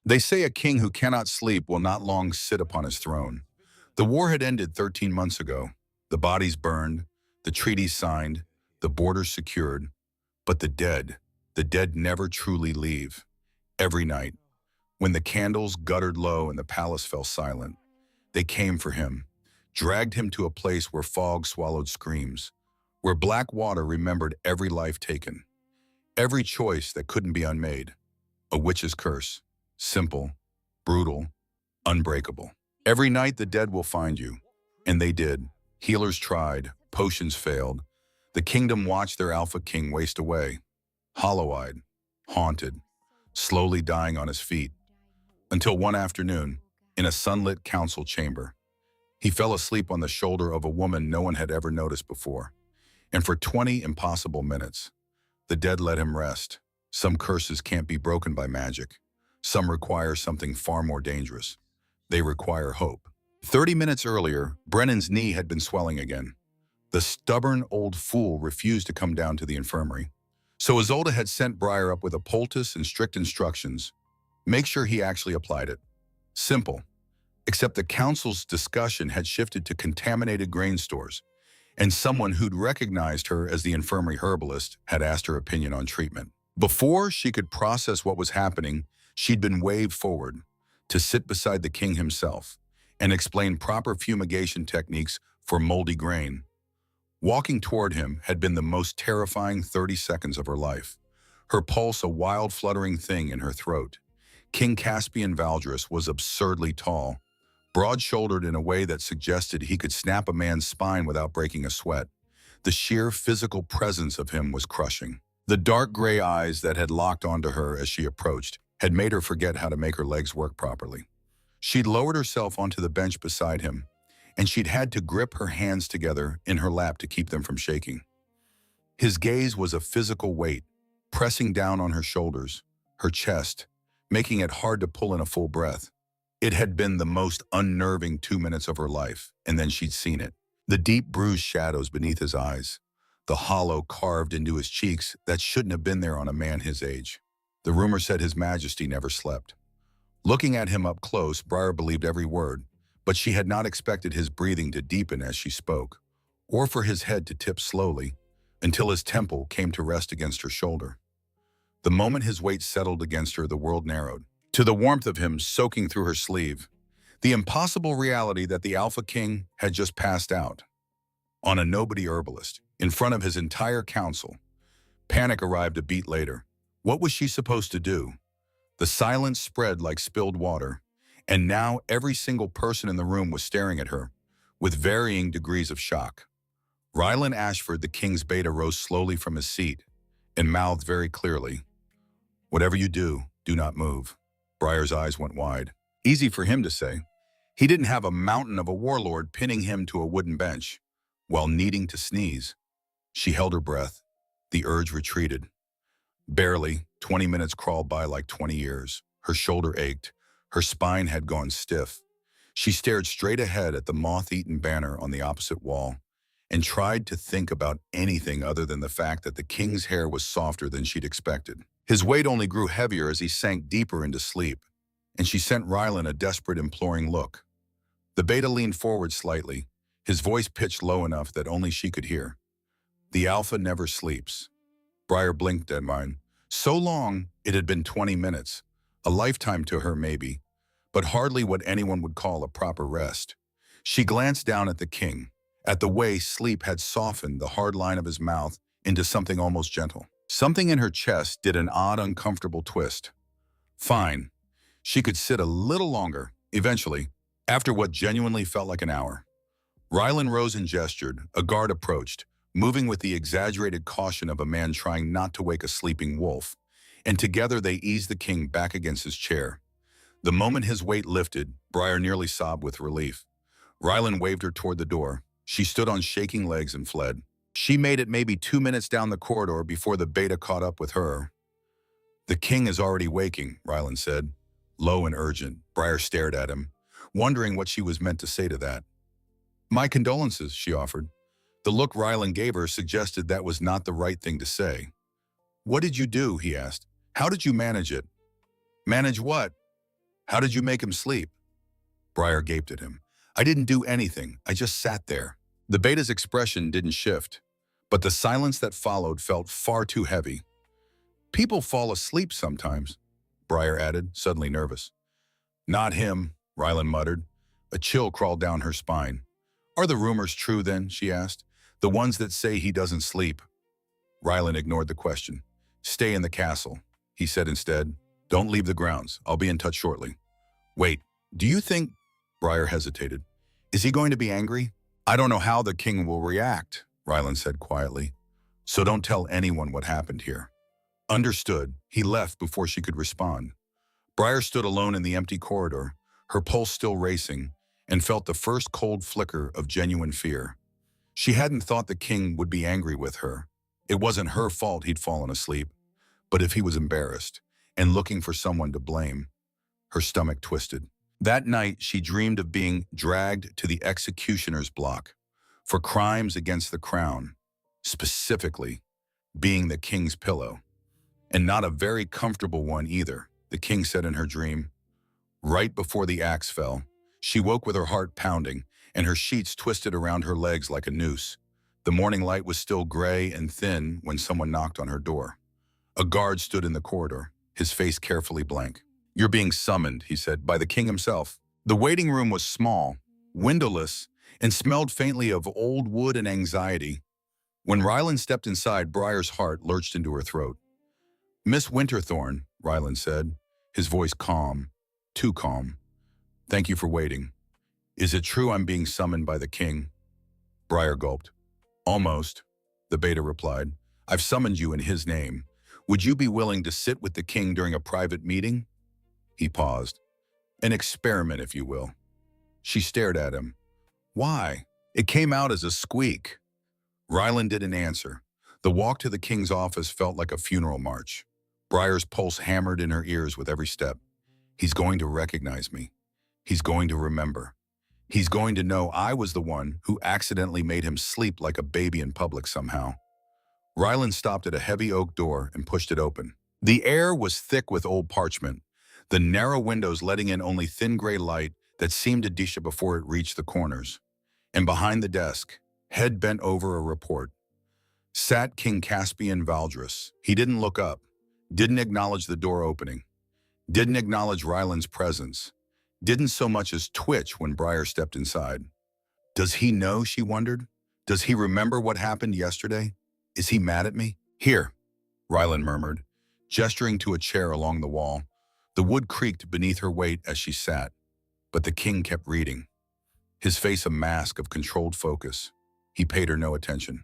They say a king who cannot sleep will not long sit upon his throne. The war had ended 13 months ago. The bodies burned, the treaties signed, the borders secured. But the dead never truly leave. Every night, when the candles guttered low and the palace fell silent, they came for him, dragged him to a place where fog swallowed screams, where black water remembered every life taken, every choice that couldn't be unmade. A witch's curse, simple, brutal, unbreakable. Every night the dead will find you, and they did. Healers tried, potions failed. The kingdom watched their alpha king waste away, hollow-eyed, haunted, slowly dying on his feet, until one afternoon, in a sunlit council chamber, he fell asleep on the shoulder of a woman no one had ever noticed before. And for 20 impossible minutes, the dead let him rest. Some curses can't be broken by magic. Some require something far more dangerous. They require hope. 30 minutes earlier, Brennan's knee had been swelling again. The stubborn old fool refused to come down to the infirmary. So Isolde had sent Briar up with a poultice and strict instructions. Make sure he actually applied it. Simple. Except the council's discussion had shifted to contaminated grain stores, and someone who'd recognized her as the infirmary herbalist had asked her opinion on treatment. Before she could process what was happening, she'd been waved forward to sit beside the king himself and explain proper fumigation techniques for moldy grain. Walking toward him had been the most terrifying 30 seconds of her life, her pulse a wild fluttering thing in her throat. King Caspian Valdris was absurdly tall, broad-shouldered in a way that suggested he could snap a man's spine without breaking a sweat. The sheer physical presence of him was crushing. The dark gray eyes that had locked onto her as she approached had made her forget how to make her legs work properly. She'd lowered herself onto the bench beside him, and she'd had to grip her hands together in her lap to keep them from shaking. His gaze was a physical weight, pressing down on her shoulders, her chest, making it hard to pull in a full breath. It had been the most unnerving 2 minutes of her life, and then she'd seen it. The deep bruised shadows beneath his eyes, the hollow carved into his cheeks that shouldn't have been there on a man his age. The rumor said His Majesty never slept. Looking at him up close, Briar believed every word, but she had not expected his breathing to deepen as she spoke, or for his head to tip slowly until his temple came to rest against her shoulder. The moment his weight settled against her, the world narrowed. To the warmth of him soaking through her sleeve, the impossible reality that the Alpha King had just passed out. On a nobody herbalist, in front of his entire council. Panic arrived a beat later. What was she supposed to do? The silence spread like spilled water, and now every single person in the room was staring at her, with varying degrees of shock. Rylan Ashford, the king's beta, rose slowly from his seat and mouthed very clearly, "Whatever you do, do not move." Briar's eyes went wide. Easy for him to say. He didn't have a mountain of a warlord pinning him to a wooden bench, while needing to sneeze. She held her breath. The urge retreated. Barely, 20 minutes crawled by like 20 years. Her shoulder ached. Her spine had gone stiff. She stared straight ahead at the moth-eaten banner on the opposite wall and tried to think about anything other than the fact that the king's hair was softer than she'd expected. His weight only grew heavier as he sank deeper into sleep, and she sent Rylan a desperate, imploring look. The beta leaned forward slightly, his voice pitched low enough that only she could hear. "The Alpha never sleeps." Briar blinked at mine. So long, it had been 20 minutes, a lifetime to her maybe, but hardly what anyone would call a proper rest. She glanced down at the king, at the way sleep had softened the hard line of his mouth into something almost gentle. Something in her chest did an odd, uncomfortable twist. Fine. She could sit a little longer, eventually, after what genuinely felt like an hour. Rylan rose and gestured. A guard approached, moving with the exaggerated caution of a man trying not to wake a sleeping wolf, and together they eased the king back against his chair. The moment his weight lifted, Briar nearly sobbed with relief. Rylan waved her toward the door. She stood on shaking legs and fled. She made it maybe 2 minutes down the corridor before the beta caught up with her. "The king is already waking," Rylan said, low and urgent. Briar stared at him, wondering what she was meant to say to that. "My condolences," she offered. The look Rylan gave her suggested that was not the right thing to say. "What did you do?" he asked. "How did you manage it?" "Manage what?" How did you make him sleep? Briar gaped at him. I didn't do anything. I just sat there. The beta's expression didn't shift, but the silence that followed felt far too heavy. People fall asleep sometimes, Briar added, suddenly nervous. Not him, Rylan muttered. A chill crawled down her spine. Are the rumors true then, she asked. The ones that say he doesn't sleep. Rylan ignored the question. Stay in the castle, he said instead. Don't leave the grounds. I'll be in touch shortly. Wait, do you think... Briar hesitated. Is he going to be angry? I don't know how the king will react, Rylan said quietly. So don't tell anyone what happened here. Understood. He left before she could respond. Briar stood alone in the empty corridor, her pulse still racing, and felt the first cold flicker of genuine fear. She hadn't thought the king would be angry with her. It wasn't her fault he'd fallen asleep. But if he was embarrassed and looking for someone to blame, her stomach twisted. That night, she dreamed of being dragged to the executioner's block for crimes against the crown, specifically being the king's pillow. And not a very comfortable one either, the king said in her dream. Right before the axe fell, she woke with her heart pounding and her sheets twisted around her legs like a noose. The morning light was still gray and thin when someone knocked on her door. A guard stood in the corridor, his face carefully blank. You're being summoned, he said, by the king himself. The waiting room was small, windowless, and smelled faintly of old wood and anxiety. When Rylan stepped inside, Briar's heart lurched into her throat. Miss Winterthorn, Rylan said, his voice calm, too calm. Thank you for waiting. Is it true I'm being summoned by the king? Briar gulped. Almost, the beta replied. I've summoned you in his name. Would you be willing to sit with the king during a private meeting? He paused. An experiment, if you will. She stared at him. Why? It came out as a squeak. Rylan didn't answer. The walk to the king's office felt like a funeral march. Briar's pulse hammered in her ears with every step. He's going to recognize me. He's going to remember. He's going to know I was the one who accidentally made him sleep like a baby in public somehow. Rylan stopped at a heavy oak door and pushed it open. The air was thick with old parchment, the narrow windows letting in only thin gray light that seemed to disha before it reached the corners. And behind the desk, head bent over a report, sat King Caspian Valdris. He didn't look up, didn't acknowledge the door opening, didn't acknowledge Rylan's presence, didn't so much as twitch when Briar stepped inside. Does he know, she wondered? Does he remember what happened yesterday? Is he mad at me? Here, Rylan murmured, gesturing to a chair along the wall. The wood creaked beneath her weight as she sat, but the king kept reading, his face a mask of controlled focus. He paid her no attention.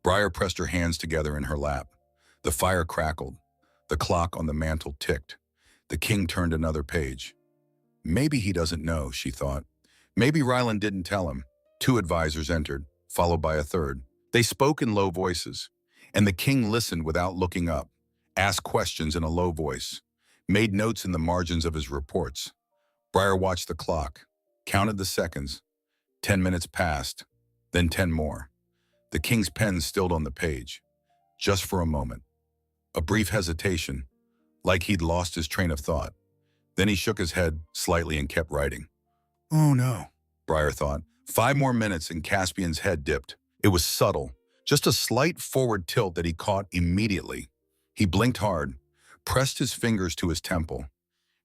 Briar pressed her hands together in her lap. The fire crackled. The clock on the mantel ticked. The king turned another page. Maybe he doesn't know, she thought. Maybe Rylan didn't tell him. 2 advisors entered, followed by a third. They spoke in low voices, and the king listened without looking up, asked questions in a low voice, made notes in the margins of his reports. Briar watched the clock, counted the seconds. 10 minutes passed, then 10 more. The king's pen stilled on the page, just for a moment. A brief hesitation, like he'd lost his train of thought. Then he shook his head slightly and kept writing. Oh no, Briar thought. 5 more minutes and Caspian's head dipped. It was subtle, just a slight forward tilt that he caught immediately. He blinked hard, pressed his fingers to his temple,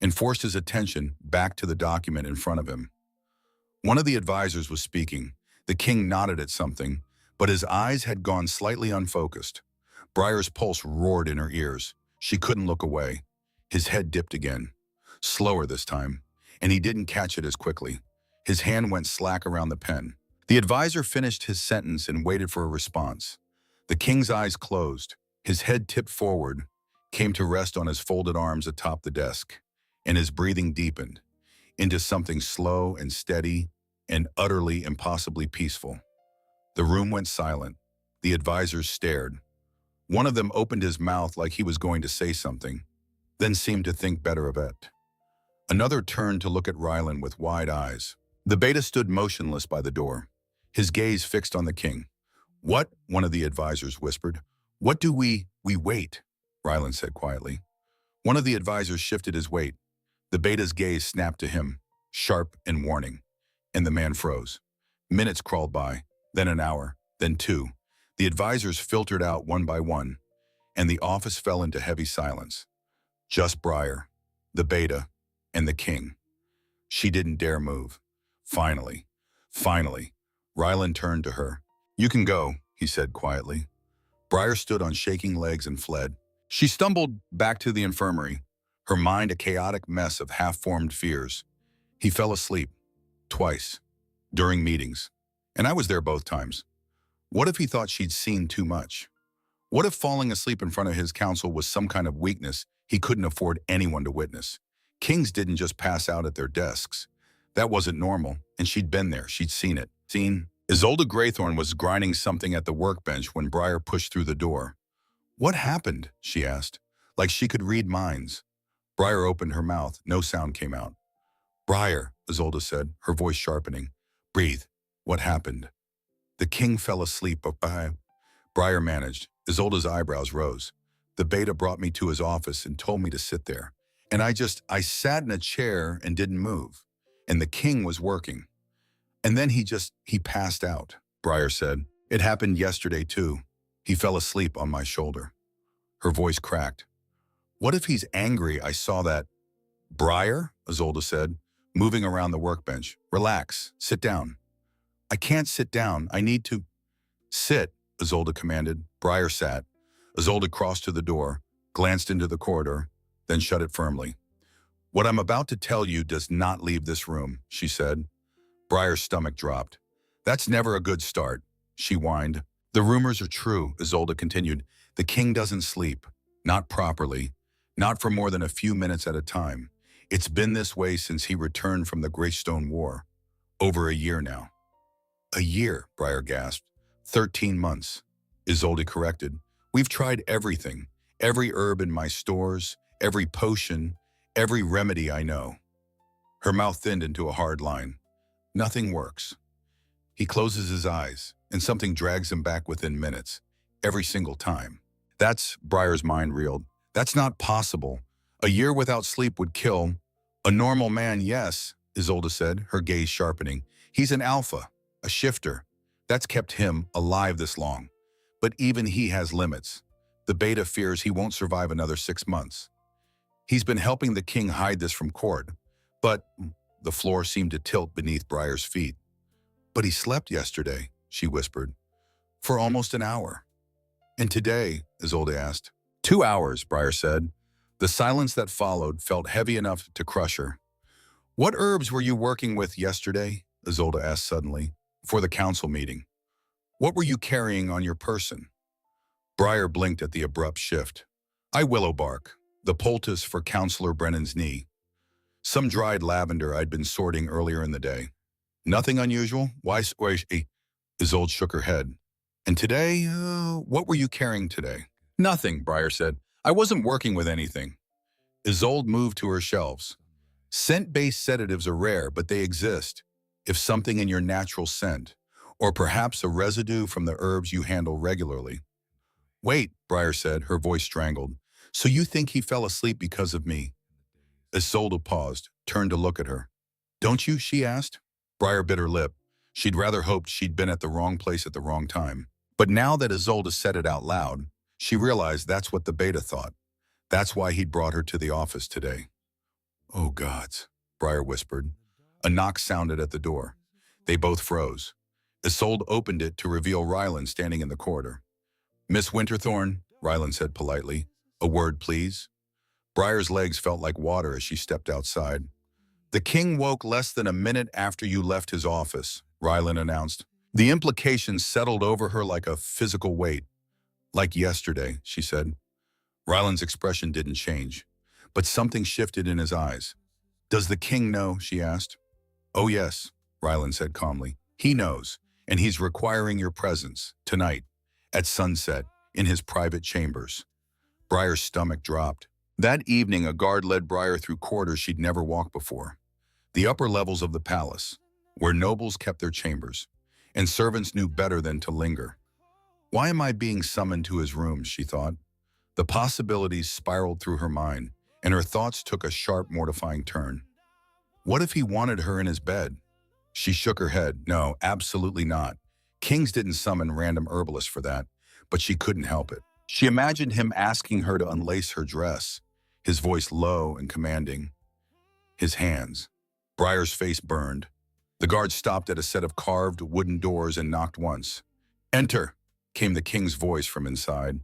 and forced his attention back to the document in front of him. One of the advisors was speaking. The king nodded at something, but his eyes had gone slightly unfocused. Briar's pulse roared in her ears. She couldn't look away. His head dipped again, slower this time, and he didn't catch it as quickly. His hand went slack around the pen. The advisor finished his sentence and waited for a response. The king's eyes closed. His head tipped forward, came to rest on his folded arms atop the desk, and his breathing deepened into something slow and steady and utterly impossibly peaceful. The room went silent. The advisors stared. One of them opened his mouth like he was going to say something, then seemed to think better of it. Another turned to look at Rylan with wide eyes. The beta stood motionless by the door, his gaze fixed on the king. What? One of the advisors whispered. What do we wait? Rylan said quietly. One of the advisors shifted his weight. The beta's gaze snapped to him, sharp and warning, and the man froze. Minutes crawled by, then an hour, then two. The advisors filtered out one by one, and the office fell into heavy silence. Just Briar, the beta, and the king. She didn't dare move. Finally, Ryland turned to her. "You can go," he said quietly. Briar stood on shaking legs and fled. She stumbled back to the infirmary, her mind a chaotic mess of half-formed fears. He fell asleep, twice, during meetings, and I was there both times. What if he thought she'd seen too much? What if falling asleep in front of his counsel was some kind of weakness he couldn't afford anyone to witness? Kings didn't just pass out at their desks. That wasn't normal, and she'd been there, she'd seen it. Isolde Graythorne was grinding something at the workbench when Briar pushed through the door. "What happened?" she asked, like she could read minds. Briar opened her mouth. No sound came out. "Briar," Isolde said, her voice sharpening. "Breathe. What happened?" "The king fell asleep, Briar managed. Isolde's eyebrows rose. "The beta brought me to his office and told me to sit there. And I sat in a chair and didn't move. And the king was working. And then he passed out," Briar said. "It happened yesterday too. He fell asleep on my shoulder." Her voice cracked. "What if he's angry I saw that?" "Briar," Isolde said, moving around the workbench. "Relax. Sit down." "I can't sit down. I need to—" "Sit," Isolde commanded. Briar sat. Isolde crossed to the door, glanced into the corridor, then shut it firmly. "What I'm about to tell you does not leave this room," she said. Briar's stomach dropped. "That's never a good start," she whined. "The rumors are true," Isolde continued. "The king doesn't sleep. Not properly. Not for more than a few minutes at a time. It's been this way since he returned from the Greystone War. Over a year now." "A year," Briar gasped. 13 months, Isolde corrected. "We've tried everything. Every herb in my stores, every potion, every remedy I know." Her mouth thinned into a hard line. "Nothing works." He closes his eyes, and something drags him back within minutes, every single time. Briar's mind reeled. "That's not possible. A year without sleep would kill—" "A normal man, yes," Isolde said, her gaze sharpening. "He's an alpha, a shifter. That's kept him alive this long. But even he has limits. The beta fears he won't survive another 6 months. He's been helping the king hide this from court. But—" The floor seemed to tilt beneath Briar's feet. "But he slept yesterday," she whispered. "For almost an hour." "And today?" Isolde asked. 2 hours, Briar said. The silence that followed felt heavy enough to crush her. "What herbs were you working with yesterday?" Isolde asked suddenly, "for the council meeting. What were you carrying on your person?" Briar blinked at the abrupt shift. "I willow bark, the poultice for Counselor Brennan's knee. Some dried lavender I'd been sorting earlier in the day. Nothing unusual? Why?" Isolde shook her head. "And today, what were you carrying today?" "Nothing," Briar said. "I wasn't working with anything." Isolde moved to her shelves. "Scent-based sedatives are rare, but they exist. If something in your natural scent, or perhaps a residue from the herbs you handle regularly." "Wait," Briar said, her voice strangled. "So you think he fell asleep because of me?" Isolde paused, turned to look at her. "Don't you?" she asked. Briar bit her lip. She'd rather hoped she'd been at the wrong place at the wrong time. But now that Isolde said it out loud, she realized that's what the beta thought. That's why he'd brought her to the office today. "Oh, gods," Briar whispered. A knock sounded at the door. They both froze. Isolde opened it to reveal Ryland standing in the corridor. "Miss Winterthorne," Ryland said politely. "A word, please." Briar's legs felt like water as she stepped outside. "The king woke less than a minute after you left his office," Ryland announced. The implications settled over her like a physical weight. "Like yesterday," she said. Ryland's expression didn't change, but something shifted in his eyes. "Does the king know?" she asked. "Oh yes," Ryland said calmly. "He knows, and he's requiring your presence, tonight, at sunset, in his private chambers." Briar's stomach dropped. That evening, a guard led Briar through corridors she'd never walked before. The upper levels of the palace, where nobles kept their chambers, and servants knew better than to linger. Why am I being summoned to his rooms, she thought. The possibilities spiraled through her mind, and her thoughts took a sharp, mortifying turn. What if he wanted her in his bed? She shook her head. No, absolutely not. Kings didn't summon random herbalists for that, but she couldn't help it. She imagined him asking her to unlace her dress, his voice low and commanding. His hands. Briar's face burned. The guard stopped at a set of carved wooden doors and knocked once. "Enter," came the king's voice from inside.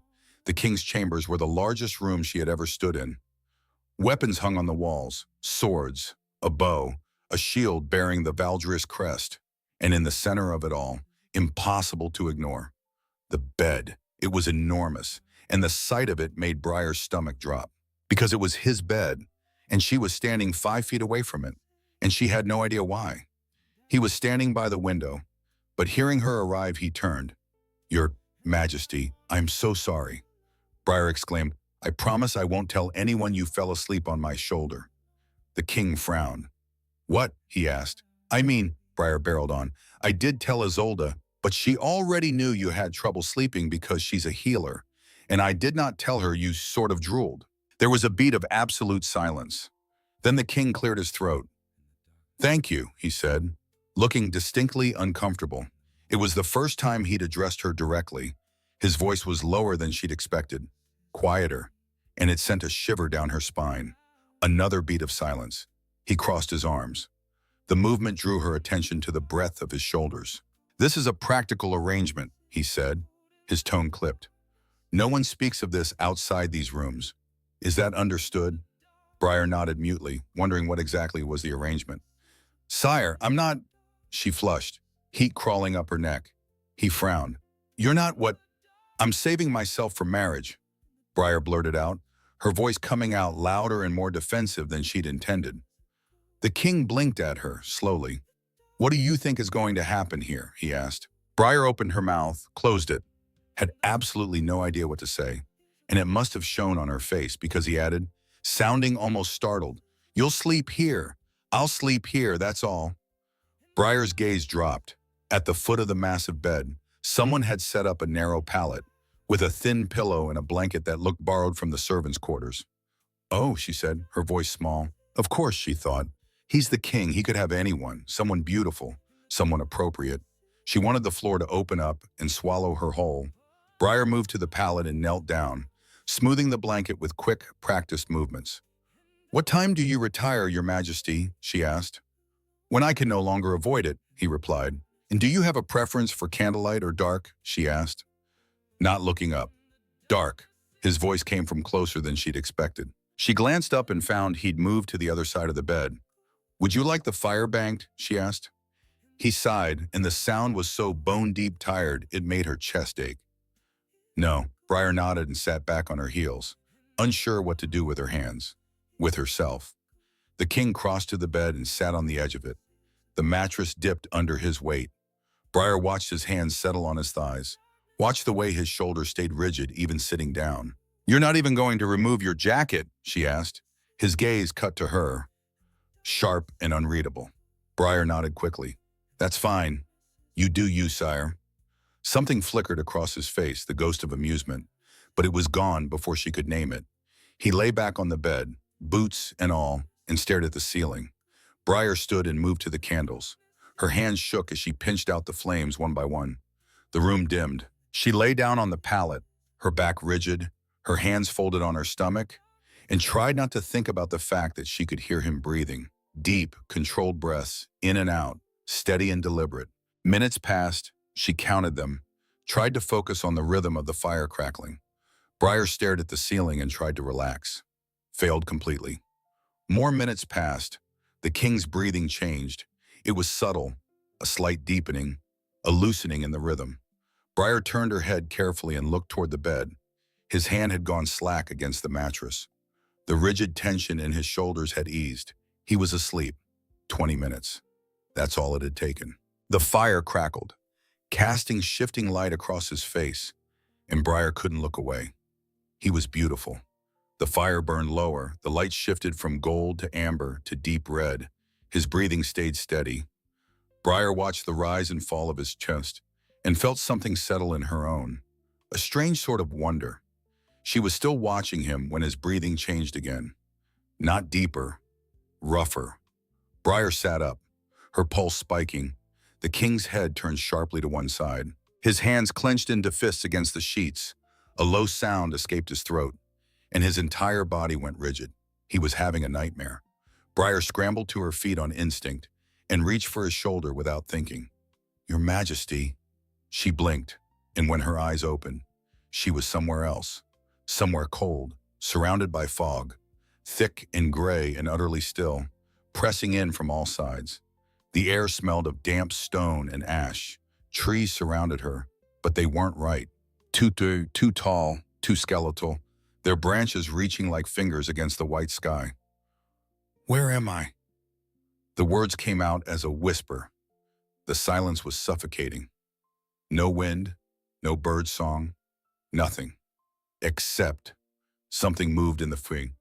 The king's chambers were the largest room she had ever stood in. Weapons hung on the walls, swords, a bow, a shield bearing the Valdrius crest, and in the center of it all, impossible to ignore, the bed. It was enormous, and the sight of it made Briar's stomach drop. Because it was his bed, and she was standing 5 feet away from it, and she had no idea why. He was standing by the window, but hearing her arrive, he turned. "Your Majesty, I'm so sorry." Briar exclaimed, "I promise I won't tell anyone you fell asleep on my shoulder." The king frowned. "What?" he asked. "I mean," Briar barreled on, "I did tell Isolde, but she already knew you had trouble sleeping because she's a healer, and I did not tell her you sort of drooled." There was a beat of absolute silence. Then the king cleared his throat. "Thank you," he said, looking distinctly uncomfortable. It was the first time he'd addressed her directly. His voice was lower than she'd expected, quieter, and it sent a shiver down her spine. Another beat of silence. He crossed his arms. The movement drew her attention to the breadth of his shoulders. "This is a practical arrangement," he said, his tone clipped. "No one speaks of this outside these rooms. Is that understood?" Briar nodded mutely, wondering what exactly was the arrangement. "Sire, I'm not—" She flushed, heat crawling up her neck. He frowned. "You're not what—" "I'm saving myself for marriage," Briar blurted out, her voice coming out louder and more defensive than she'd intended. The king blinked at her, slowly. "What do you think is going to happen here?" he asked. Briar opened her mouth, closed it, had absolutely no idea what to say, and it must have shown on her face because he added, sounding almost startled, "You'll sleep here. I'll sleep here, that's all." Briar's gaze dropped. At the foot of the massive bed, someone had set up a narrow pallet, with a thin pillow and a blanket that looked borrowed from the servants' quarters. "Oh," she said, her voice small. Of course, she thought. He's the king, he could have anyone, someone beautiful, someone appropriate. She wanted the floor to open up and swallow her whole. Briar moved to the pallet and knelt down, smoothing the blanket with quick, practiced movements. "What time do you retire, Your Majesty?" she asked. "When I can no longer avoid it," he replied. "And do you have a preference for candlelight or dark?" she asked. Not looking up. "Dark." His voice came from closer than she'd expected. She glanced up and found he'd moved to the other side of the bed. "Would you like the fire banked?" she asked. He sighed, and the sound was so bone-deep tired it made her chest ache. "No." Briar nodded and sat back on her heels, unsure what to do with her hands. With herself. The king crossed to the bed and sat on the edge of it. The mattress dipped under his weight. Briar watched his hands settle on his thighs, watched the way his shoulders stayed rigid even sitting down. "You're not even going to remove your jacket?" she asked. His gaze cut to her, sharp and unreadable. Briar nodded quickly. "That's fine. You do you, sire." Something flickered across his face, the ghost of amusement, but it was gone before she could name it. He lay back on the bed, boots and all, and stared at the ceiling. Briar stood and moved to the candles. Her hands shook as she pinched out the flames one by one. The room dimmed. She lay down on the pallet, her back rigid, her hands folded on her stomach, and tried not to think about the fact that she could hear him breathing. Deep, controlled breaths, in and out, steady and deliberate. Minutes passed, she counted them, tried to focus on the rhythm of the fire crackling. Briar stared at the ceiling and tried to relax. Failed completely. More minutes passed. The king's breathing changed. It was subtle, a slight deepening, a loosening in the rhythm. Briar turned her head carefully and looked toward the bed. His hand had gone slack against the mattress. The rigid tension in his shoulders had eased. He was asleep. 20 minutes. That's all it had taken. The fire crackled, casting shifting light across his face, and Briar couldn't look away. He was beautiful. The fire burned lower, the light shifted from gold to amber to deep red. His breathing stayed steady. Briar watched the rise and fall of his chest and felt something settle in her own, a strange sort of wonder. She was still watching him when his breathing changed again. Not deeper, rougher. Briar sat up, her pulse spiking. The king's head turned sharply to one side. His hands clenched into fists against the sheets. A low sound escaped his throat, and his entire body went rigid. He was having a nightmare. Briar scrambled to her feet on instinct and reached for his shoulder without thinking. "Your Majesty." She blinked, and when her eyes opened, she was somewhere else, somewhere cold, surrounded by fog, thick and gray and utterly still, pressing in from all sides. The air smelled of damp stone and ash. Trees surrounded her, but they weren't right. Too tall, too skeletal, their branches reaching like fingers against the white sky. "Where am I?" The words came out as a whisper. The silence was suffocating. No wind, no bird song, nothing. Except something moved in the fog.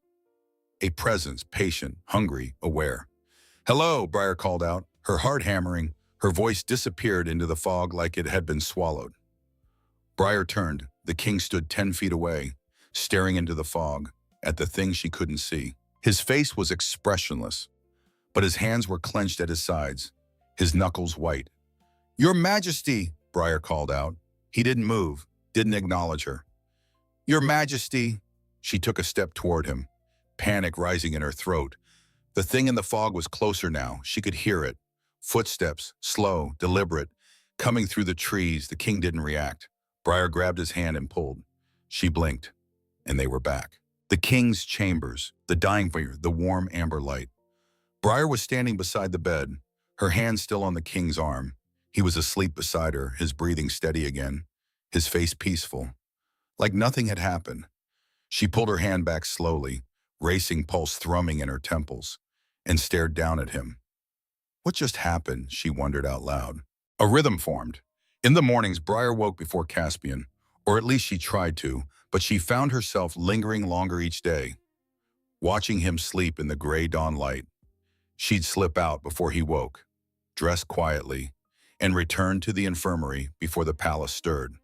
A presence, patient, hungry, aware. "Hello," Briar called out, her heart hammering. Her voice disappeared into the fog like it had been swallowed. Briar turned. The king stood 10 feet away, staring into the fog, at the thing she couldn't see. His face was expressionless, but his hands were clenched at his sides, his knuckles white. "Your Majesty," Briar called out. He didn't move, didn't acknowledge her. "Your Majesty." She took a step toward him, panic rising in her throat. The thing in the fog was closer now. She could hear it. Footsteps, slow, deliberate, coming through the trees. The king didn't react. Briar grabbed his hand and pulled. She blinked, and they were back. The king's chambers, the dying fire, the warm amber light. Briar was standing beside the bed, her hand still on the king's arm. He was asleep beside her, his breathing steady again, his face peaceful, like nothing had happened. She pulled her hand back slowly, racing pulse thrumming in her temples, and stared down at him. What just happened? She wondered out loud. A rhythm formed. In the mornings, Briar woke before Caspian, or at least she tried to, but she found herself lingering longer each day, watching him sleep in the gray dawn light. She'd slip out before he woke, dress quietly, and return to the infirmary before the palace stirred.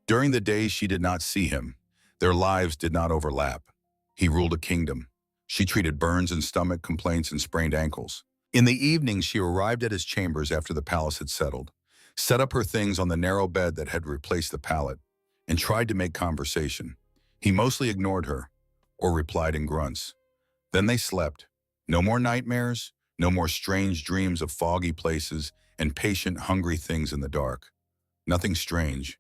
During the days she did not see him. Their lives did not overlap. He ruled a kingdom. She treated burns and stomach complaints and sprained ankles. In the evening, she arrived at his chambers after the palace had settled, set up her things on the narrow bed that had replaced the pallet, and tried to make conversation. He mostly ignored her, or replied in grunts. Then they slept. No more nightmares, no more strange dreams of foggy places and patient, hungry things in the dark. Nothing strange,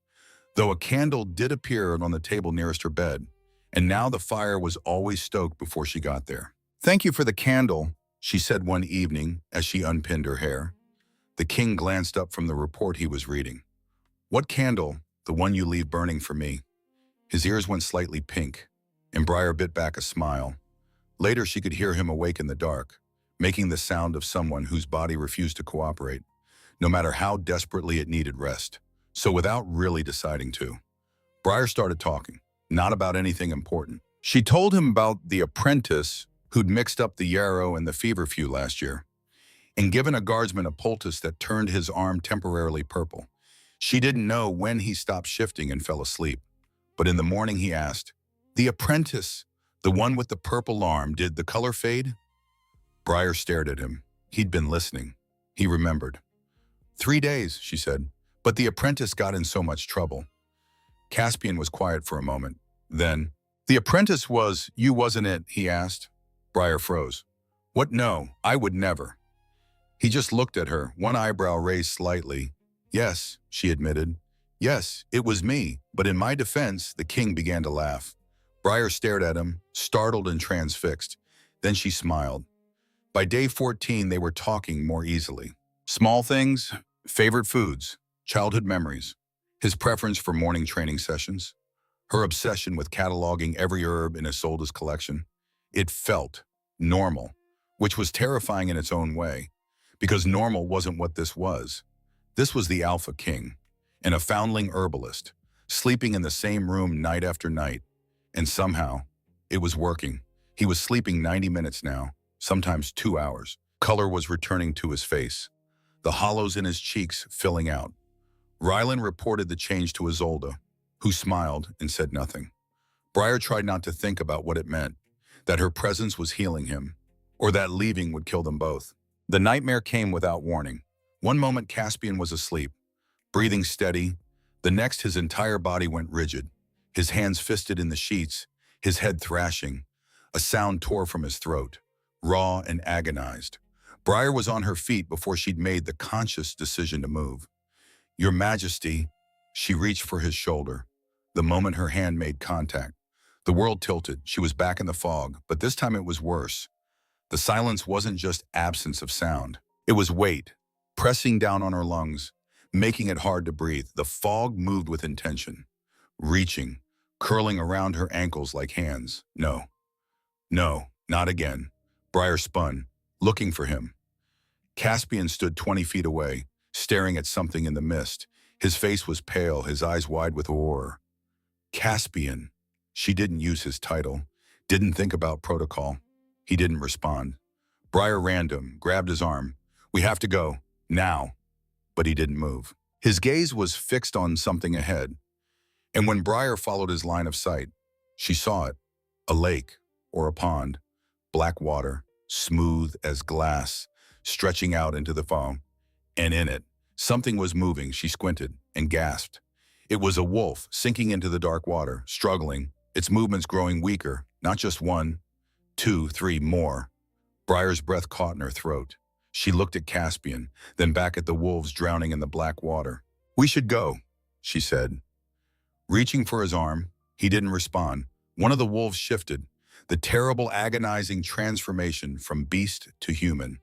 though a candle did appear on the table nearest her bed, and now the fire was always stoked before she got there. "Thank you for the candle," she said one evening as she unpinned her hair. The king glanced up from the report he was reading. "What candle? The one you leave burning for me." His ears went slightly pink, and Briar bit back a smile. Later she could hear him awake in the dark, making the sound of someone whose body refused to cooperate, no matter how desperately it needed rest. So without really deciding to, Briar started talking, not about anything important. She told him about the apprentice who'd mixed up the yarrow and the feverfew last year, and given a guardsman a poultice that turned his arm temporarily purple. She didn't know when he stopped shifting and fell asleep, but in the morning he asked, "The apprentice, the one with the purple arm, did the color fade?" Briar stared at him. He'd been listening. He remembered. 3 days, she said, but the apprentice got in so much trouble. Caspian was quiet for a moment. Then, "The apprentice was, you wasn't it?" he asked. Briar froze. "What? No, I would never." He just looked at her, one eyebrow raised slightly. "Yes," she admitted. "Yes, it was me, but in my defense," the king began to laugh. Briar stared at him, startled and transfixed. Then she smiled. By day 14, they were talking more easily. Small things, favorite foods, childhood memories, his preference for morning training sessions, her obsession with cataloging every herb in Isolde's collection. It felt normal, which was terrifying in its own way, because normal wasn't what this was. This was the Alpha King, and a foundling herbalist, sleeping in the same room night after night. And somehow, it was working. He was sleeping 90 minutes now, sometimes 2 hours. Color was returning to his face, the hollows in his cheeks filling out. Rylan reported the change to Isolde, who smiled and said nothing. Briar tried not to think about what it meant. that her presence was healing him, or that leaving would kill them both. The nightmare came without warning. One moment Caspian was asleep, breathing steady. The next his entire body went rigid, his hands fisted in the sheets, his head thrashing. A sound tore from his throat, raw and agonized. Briar was on her feet before she'd made the conscious decision to move. "Your Majesty," she reached for his shoulder. The moment her hand made contact, the world tilted. She was back in the fog, but this time it was worse. The silence wasn't just absence of sound. It was weight, pressing down on her lungs, making it hard to breathe. The fog moved with intention, reaching, curling around her ankles like hands. No, not again. Briar spun, looking for him. Caspian stood 20 feet away, staring at something in the mist. His face was pale, his eyes wide with horror. Caspian. She didn't use his title, didn't think about protocol. He didn't respond. Briar ran to him, grabbed his arm. "We have to go, now." But he didn't move. His gaze was fixed on something ahead. And when Briar followed his line of sight, she saw it. A lake or a pond, black water, smooth as glass, stretching out into the foam. And in it, something was moving. She squinted and gasped. It was a wolf sinking into the dark water, struggling, its movements growing weaker, not just one, 2, 3 more. Briar's breath caught in her throat. She looked at Caspian, then back at the wolves drowning in the black water. "We should go," she said. Reaching for his arm, he didn't respond. One of the wolves shifted, the terrible, agonizing transformation from beast to human.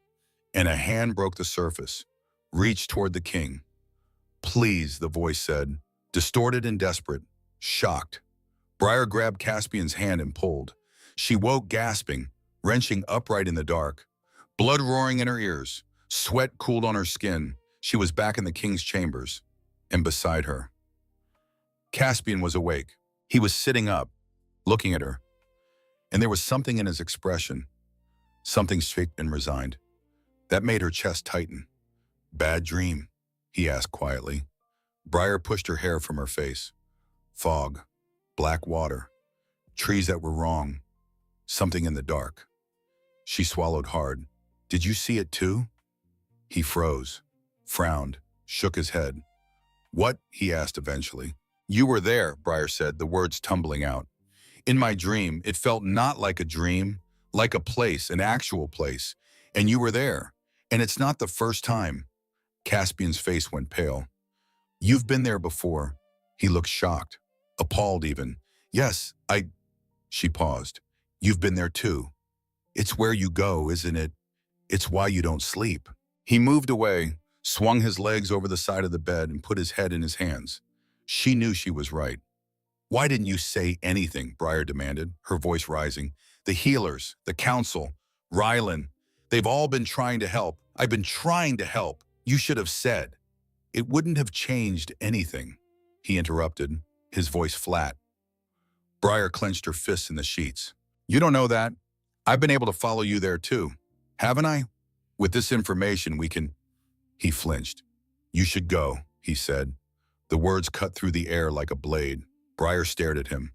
And a hand broke the surface, reached toward the king. "Please," the voice said, distorted and desperate, shocked. Briar grabbed Caspian's hand and pulled. She woke gasping, wrenching upright in the dark, blood roaring in her ears, sweat cooled on her skin. She was back in the king's chambers, and beside her. Caspian was awake. He was sitting up, looking at her. And there was something in his expression, something straight and resigned, that made her chest tighten. "Bad dream?" he asked quietly. Briar pushed her hair from her face. Fog, black water, trees that were wrong, something in the dark. She swallowed hard. "Did you see it too?" He froze, frowned, shook his head. "What?" he asked eventually. "You were there," Briar said, the words tumbling out. "In my dream, it felt not like a dream, like a place, an actual place. And you were there. And it's not the first time." Caspian's face went pale. "You've been there before." He looked shocked, appalled even. "Yes, She paused. "You've been there too. It's where you go, isn't it? It's why you don't sleep." He moved away, swung his legs over the side of the bed and put his head in his hands. She knew she was right. "Why didn't you say anything?" Briar demanded, her voice rising. "The healers, the council, Rylan, they've all been trying to help. I've been trying to help. You should have said." "It wouldn't have changed anything," he interrupted, his voice flat. Briar clenched her fists in the sheets. "You don't know that. I've been able to follow you there too, haven't I? With this information, we can—" He flinched. "You should go," he said. The words cut through the air like a blade. Briar stared at him.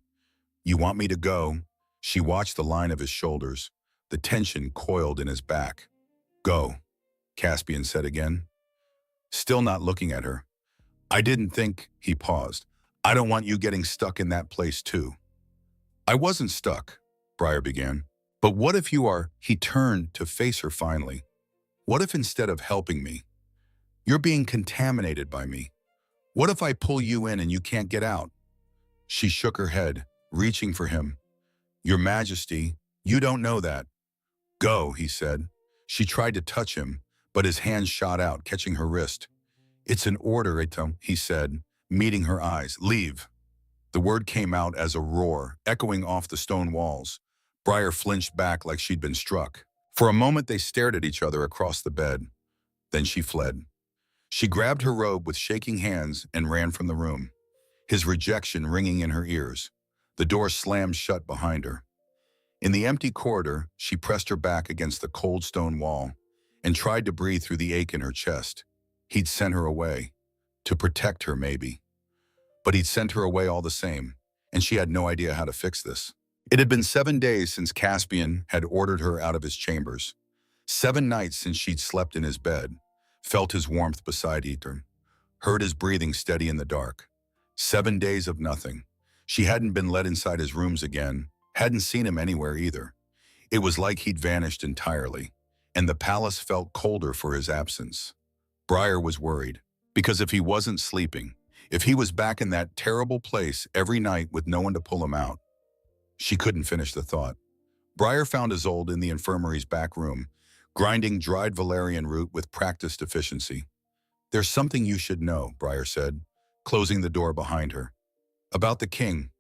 "You want me to go?" She watched the line of his shoulders, the tension coiled in his back. "Go," Caspian said again, still not looking at her. "I didn't think," he paused. "I don't want you getting stuck in that place too." "I wasn't stuck," Briar began. "But what if you are—" He turned to face her finally. "What if instead of helping me, you're being contaminated by me? What if I pull you in and you can't get out?" She shook her head, reaching for him. "Your Majesty, you don't know that." "Go," he said. She tried to touch him, but his hand shot out, catching her wrist. "It's an order, he said, meeting her eyes. "Leave." The word came out as a roar, echoing off the stone walls. Briar flinched back like she'd been struck. For a moment they stared at each other across the bed. Then she fled. She grabbed her robe with shaking hands and ran from the room, his rejection ringing in her ears. The door slammed shut behind her. In the empty corridor, she pressed her back against the cold stone wall and tried to breathe through the ache in her chest. He'd sent her away. To protect her, maybe. But he'd sent her away all the same, and she had no idea how to fix this. It had been 7 days since Caspian had ordered her out of his chambers. 7 nights since she'd slept in his bed, felt his warmth beside her, heard his breathing steady in the dark. 7 days of nothing. She hadn't been let inside his rooms again, hadn't seen him anywhere either. It was like he'd vanished entirely, and the palace felt colder for his absence. Briar was worried, because if he wasn't sleeping, if he was back in that terrible place every night with no one to pull him out, she couldn't finish the thought. Briar found Isolde in the infirmary's back room, grinding dried valerian root with practiced efficiency. "There's something you should know," Briar said, closing the door behind her. "About the king."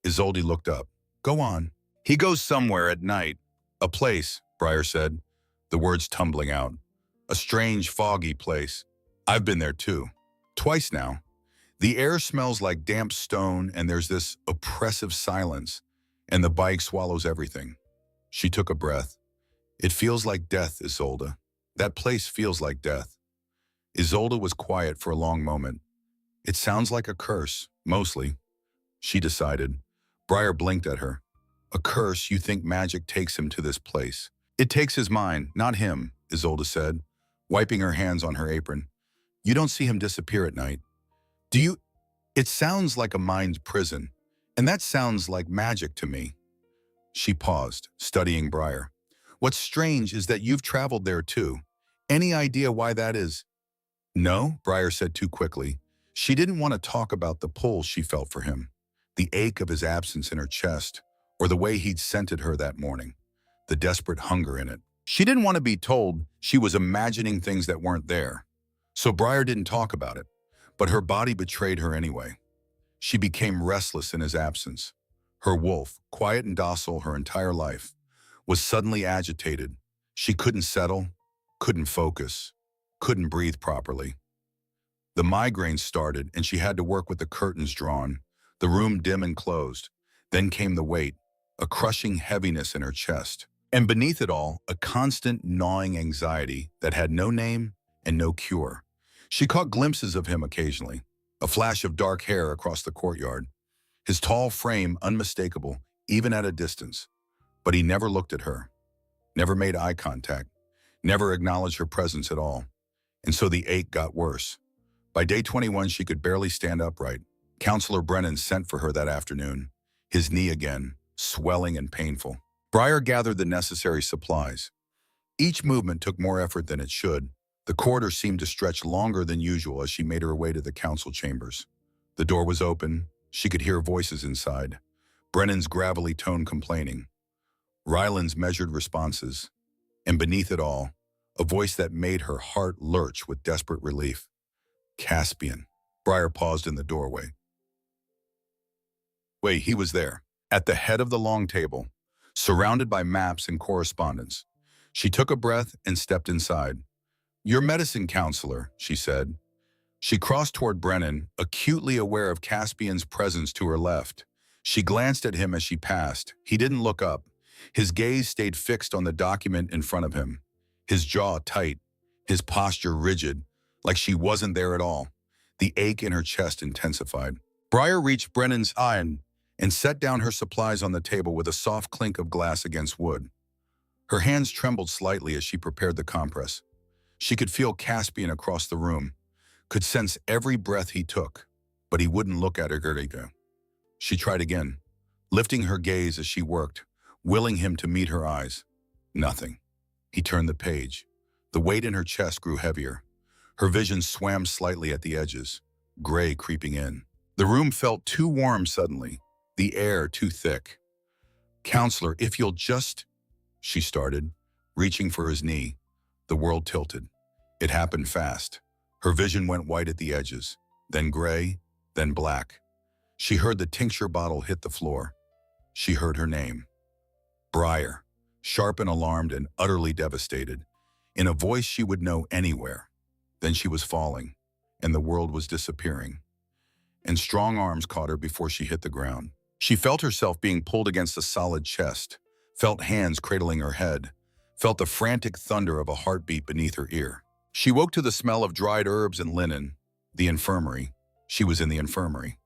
Isolde looked up. "Go on." "He goes somewhere at night. A place," Briar said, the words tumbling out. "A strange, foggy place. I've been there too. Twice now. The air smells like damp stone and there's this oppressive silence, and the bike swallows everything." She took a breath. "It feels like death, Isolde. That place feels like death." Isolde was quiet for a long moment. "It sounds like a curse, mostly," she decided. Briar blinked at her. "A curse? You think magic takes him to this place?" "It takes his mind, not him," Isolde said, wiping her hands on her apron. "You don't see him disappear at night. Do you? It sounds like a mind prison, and that sounds like magic to me." She paused, studying Briar. "What's strange is that you've traveled there too. Any idea why that is?" "No," Briar said too quickly. She didn't want to talk about the pull she felt for him, the ache of his absence in her chest, or the way he'd scented her that morning, the desperate hunger in it. She didn't want to be told she was imagining things that weren't there. So Briar didn't talk about it, but her body betrayed her anyway. She became restless in his absence. Her wolf, quiet and docile her entire life, was suddenly agitated. She couldn't settle, couldn't focus, couldn't breathe properly. The migraine started and she had to work with the curtains drawn, the room dim and closed. Then came the weight, a crushing heaviness in her chest. And beneath it all, a constant gnawing anxiety that had no name and no cure. She caught glimpses of him occasionally, a flash of dark hair across the courtyard, his tall frame unmistakable, even at a distance. But he never looked at her, never made eye contact, never acknowledged her presence at all. And so the ache got worse. By day 21, she could barely stand upright. Counselor Brennan sent for her that afternoon, his knee again, swelling and painful. Briar gathered the necessary supplies. Each movement took more effort than it should. The corridor seemed to stretch longer than usual as she made her way to the council chambers. The door was open. She could hear voices inside. Brennan's gravelly tone complaining. Ryland's measured responses. And beneath it all, a voice that made her heart lurch with desperate relief. Caspian. Briar paused in the doorway. Wait, he was there, at the head of the long table, surrounded by maps and correspondence. She took a breath and stepped inside. "Your medicine counselor," she said. She crossed toward Brennan, acutely aware of Caspian's presence to her left. She glanced at him as she passed. He didn't look up. His gaze stayed fixed on the document in front of him, his jaw tight, his posture rigid, like she wasn't there at all. The ache in her chest intensified. Briar reached Brennan's eye and set down her supplies on the table with a soft clink of glass against wood. Her hands trembled slightly as she prepared the compress. She could feel Caspian across the room, could sense every breath he took, but he wouldn't look at her. She tried again, lifting her gaze as she worked, willing him to meet her eyes. Nothing. He turned the page. The weight in her chest grew heavier. Her vision swam slightly at the edges, gray creeping in. The room felt too warm suddenly, the air too thick. "Counselor, if you'll just..." she started, reaching for his knee. The world tilted. It happened fast. Her vision went white at the edges, then gray, then black. She heard the tincture bottle hit the floor. She heard her name. Briar, sharp and alarmed and utterly devastated, in a voice she would know anywhere. Then she was falling, and the world was disappearing. And strong arms caught her before she hit the ground. She felt herself being pulled against a solid chest, felt hands cradling her head, felt the frantic thunder of a heartbeat beneath her ear. She woke to the smell of dried herbs and linen. The infirmary. She was in the infirmary.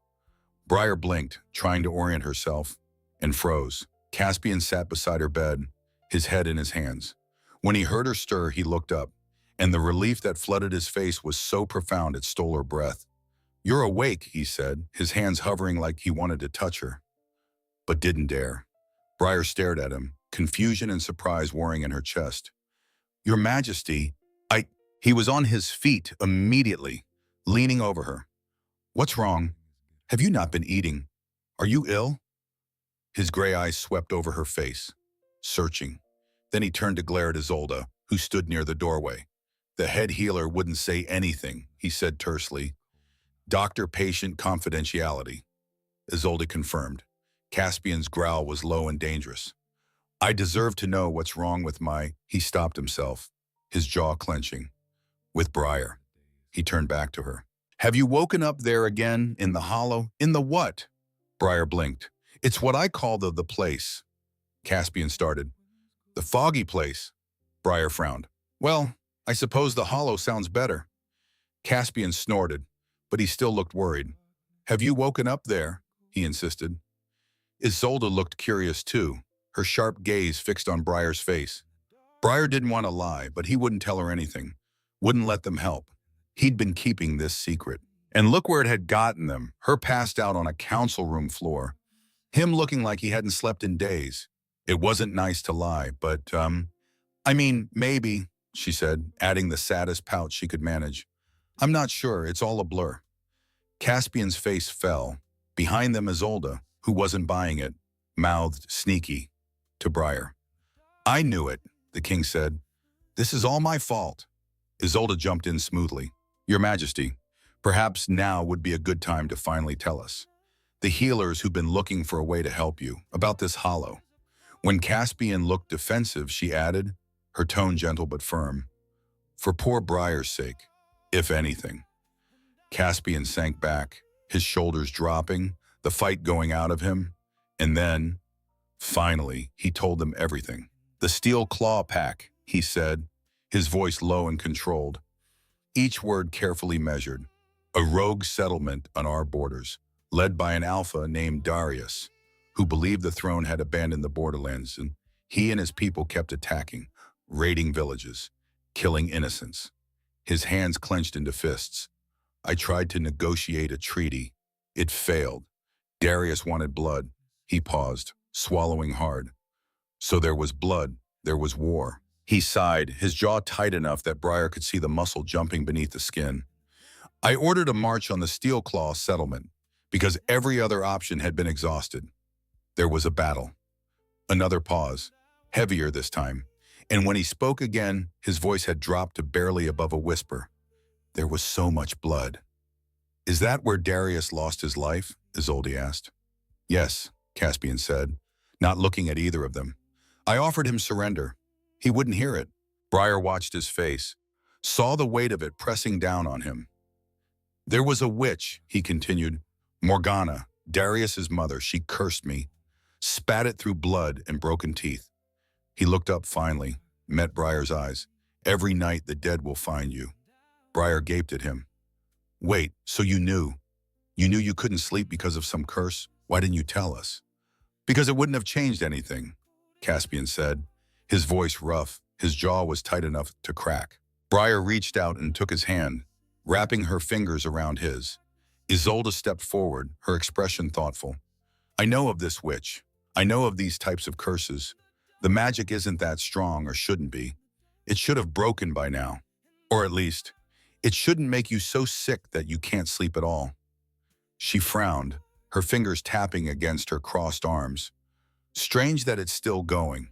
Briar blinked, trying to orient herself, and froze. Caspian sat beside her bed, his head in his hands. When he heard her stir, he looked up, and the relief that flooded his face was so profound it stole her breath. "You're awake," he said, his hands hovering like he wanted to touch her, but didn't dare. Briar stared at him, confusion and surprise warring in her chest. "Your Majesty, I—" He was on his feet immediately, leaning over her. "What's wrong? Have you not been eating? Are you ill?" His gray eyes swept over her face, searching. Then he turned to glare at Isolde, who stood near the doorway. "The head healer wouldn't say anything," he said tersely. "Doctor-patient confidentiality." Isolde confirmed. Caspian's growl was low and dangerous. "I deserve to know what's wrong with my—" He stopped himself, his jaw clenching. "With Briar." He turned back to her. "Have you woken up there again, in the hollow?" "In the what?" Briar blinked. "It's what I call the place." Caspian started. "The foggy place." Briar frowned. "Well, I suppose the hollow sounds better." Caspian snorted, but he still looked worried. "Have you woken up there?" he insisted. Isolde looked curious too, her sharp gaze fixed on Briar's face. Briar didn't want to lie, but he wouldn't tell her anything, wouldn't let them help. He'd been keeping this secret. And look where it had gotten them, her passed out on a council room floor. Him looking like he hadn't slept in days. It wasn't nice to lie, but, I mean, maybe, she said, adding the saddest pout she could manage. "I'm not sure, it's all a blur." Caspian's face fell. Behind them Isolde, who wasn't buying it, mouthed sneaky to Briar. "I knew it," the king said. "This is all my fault." Isolde jumped in smoothly. "Your Majesty, perhaps now would be a good time to finally tell us. The healers who've been looking for a way to help you, about this hollow." When Caspian looked defensive, she added, her tone gentle but firm, "For poor Briar's sake, if anything." Caspian sank back, his shoulders dropping, the fight going out of him, and then, finally, he told them everything. "The steel claw pack," he said, his voice low and controlled, each word carefully measured. "A rogue settlement on our borders, led by an alpha named Darius, who believed the throne had abandoned the borderlands, and he and his people kept attacking, raiding villages, killing innocents." His hands clenched into fists. "I tried to negotiate a treaty. It failed. Darius wanted blood." He paused, swallowing hard. "So there was blood, there was war." He sighed, his jaw tight enough that Briar could see the muscle jumping beneath the skin. "I ordered a march on the Steel Claw settlement, because every other option had been exhausted. There was a battle." Another pause, heavier this time, and when he spoke again, his voice had dropped to barely above a whisper. "There was so much blood." "Is that where Darius lost his life?" Isolde asked. "Yes," Caspian said, not looking at either of them. "I offered him surrender. He wouldn't hear it." Briar watched his face, saw the weight of it pressing down on him. "There was a witch," he continued, "Morgana, Darius's mother. She cursed me, spat it through blood and broken teeth." He looked up finally, met Briar's eyes. "Every night the dead will find you." Briar gaped at him. "Wait, so you knew? You knew you couldn't sleep because of some curse? Why didn't you tell us?" "Because it wouldn't have changed anything," Caspian said, his voice rough, his jaw was tight enough to crack. Briar reached out and took his hand, wrapping her fingers around his. Isolde stepped forward, her expression thoughtful. "I know of this witch. I know of these types of curses. The magic isn't that strong, or shouldn't be. It should have broken by now. Or at least, it shouldn't make you so sick that you can't sleep at all." She frowned, her fingers tapping against her crossed arms. "Strange that it's still going."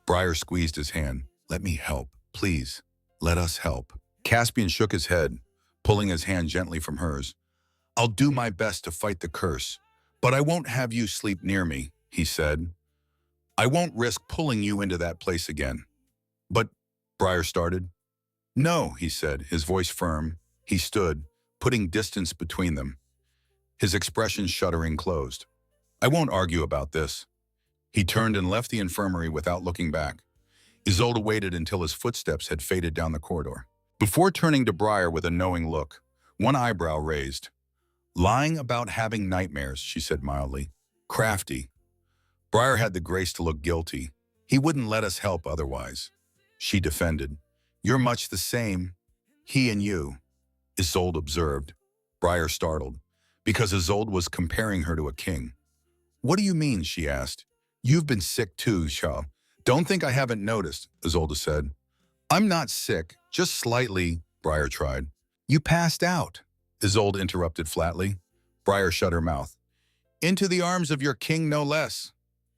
Briar squeezed his hand. "Let me help, please. Let us help." Caspian shook his head, pulling his hand gently from hers. "I'll do my best to fight the curse, but I won't have you sleep near me," he said. "I won't risk pulling you into that place again." "But," Briar started. "No," he said, his voice firm. He stood, putting distance between them, his expression shuddering closed. "I won't argue about this." He turned and left the infirmary without looking back. Isolde waited until his footsteps had faded down the corridor, before turning to Briar with a knowing look, one eyebrow raised. "Lying about having nightmares," she said mildly. "Crafty." Briar had the grace to look guilty. He wouldn't let us help otherwise. She defended. You're much the same. He and you, Isolde observed. Briar startled, because Isolde was comparing her to a king. What do you mean, she asked. You've been sick too, Shaw. Don't think I haven't noticed, Isolde said. I'm not sick, just slightly, Briar tried. You passed out, Isolde interrupted flatly. Briar shut her mouth. Into the arms of your king, no less,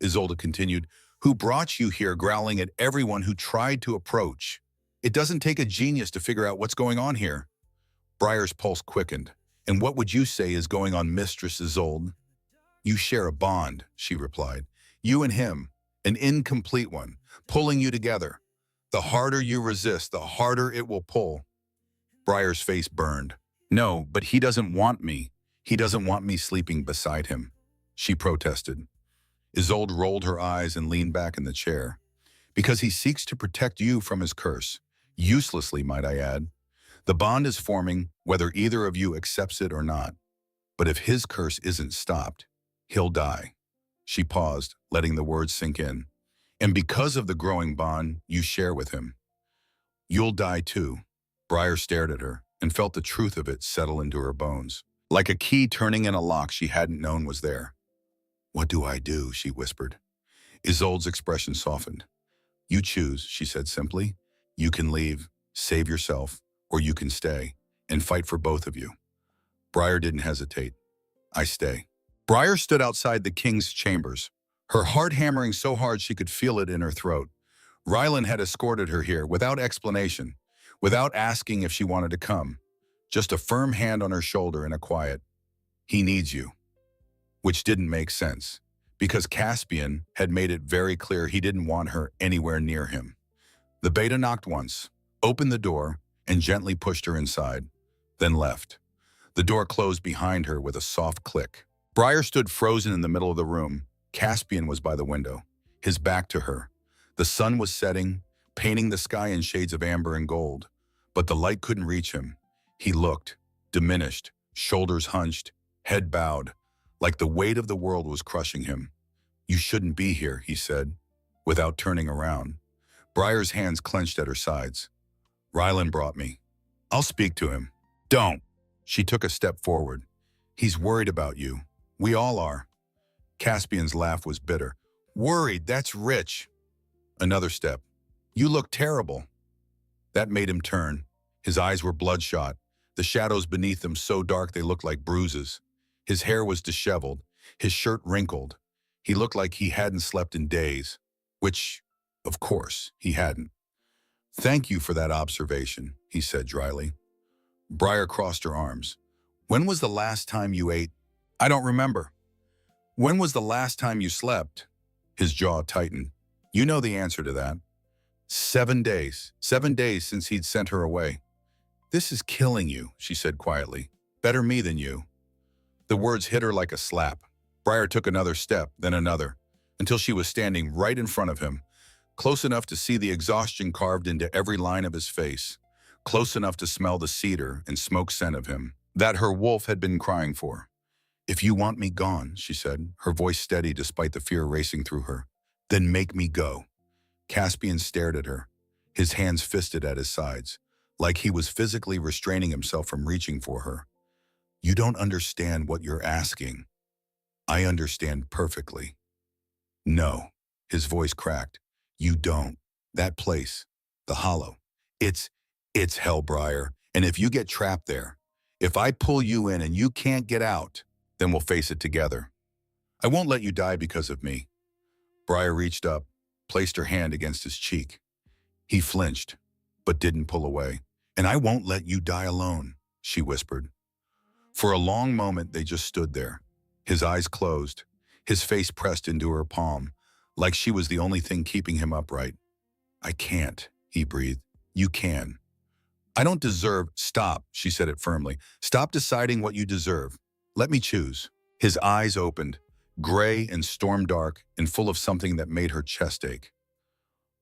Isolde continued, who brought you here growling at everyone who tried to approach. It doesn't take a genius to figure out what's going on here. Briar's pulse quickened. And what would you say is going on, Mistress Isolde? You share a bond, she replied. You and him, an incomplete one, pulling you together. The harder you resist, the harder it will pull. Briar's face burned. No, but he doesn't want me. He doesn't want me sleeping beside him, she protested. Isolde rolled her eyes and leaned back in the chair. Because he seeks to protect you from his curse. Uselessly, might I add. The bond is forming, whether either of you accepts it or not. But if his curse isn't stopped, he'll die. She paused, letting the words sink in. And because of the growing bond you share with him, you'll die too. Briar stared at her and felt the truth of it settle into her bones. Like a key turning in a lock she hadn't known was there. What do I do? She whispered. Isolde's expression softened. You choose, she said simply. You can leave, save yourself, or you can stay and fight for both of you. Briar didn't hesitate. I stay. Briar stood outside the king's chambers, her heart hammering so hard she could feel it in her throat. Rylan had escorted her here without explanation, without asking if she wanted to come. Just a firm hand on her shoulder and a quiet, he needs you. Which didn't make sense, because Caspian had made it very clear he didn't want her anywhere near him. The beta knocked once, opened the door, and gently pushed her inside, then left. The door closed behind her with a soft click. Briar stood frozen in the middle of the room. Caspian was by the window, his back to her. The sun was setting, painting the sky in shades of amber and gold, but the light couldn't reach him. He looked, diminished, shoulders hunched, head bowed, like the weight of the world was crushing him. You shouldn't be here, he said, without turning around. Briar's hands clenched at her sides. Rylan brought me. I'll speak to him. Don't. She took a step forward. He's worried about you. We all are. Caspian's laugh was bitter. Worried, that's rich. Another step. You look terrible. That made him turn. His eyes were bloodshot, the shadows beneath them so dark they looked like bruises. His hair was disheveled, his shirt wrinkled. He looked like he hadn't slept in days, which, of course, he hadn't. Thank you for that observation, he said dryly. Briar crossed her arms. When was the last time you ate? I don't remember. When was the last time you slept? His jaw tightened. You know the answer to that. 7 days. 7 days since he'd sent her away. This is killing you, she said quietly. Better me than you. The words hit her like a slap. Briar took another step, then another, until she was standing right in front of him, close enough to see the exhaustion carved into every line of his face, close enough to smell the cedar and smoke scent of him, that her wolf had been crying for. If you want me gone, she said, her voice steady despite the fear racing through her, then make me go. Caspian stared at her, his hands fisted at his sides, like he was physically restraining himself from reaching for her. You don't understand what you're asking. I understand perfectly. No, his voice cracked. You don't. That place, the hollow, it's hell, Briar. And if you get trapped there, if I pull you in and you can't get out, then we'll face it together. I won't let you die because of me. Briar reached up, placed her hand against his cheek. He flinched, but didn't pull away. And I won't let you die alone, she whispered. For a long moment, they just stood there, his eyes closed, his face pressed into her palm, like she was the only thing keeping him upright. I can't, he breathed. You can. I don't deserve. Stop, she said it firmly. Stop deciding what you deserve. Let me choose. His eyes opened, gray and storm dark and full of something that made her chest ache.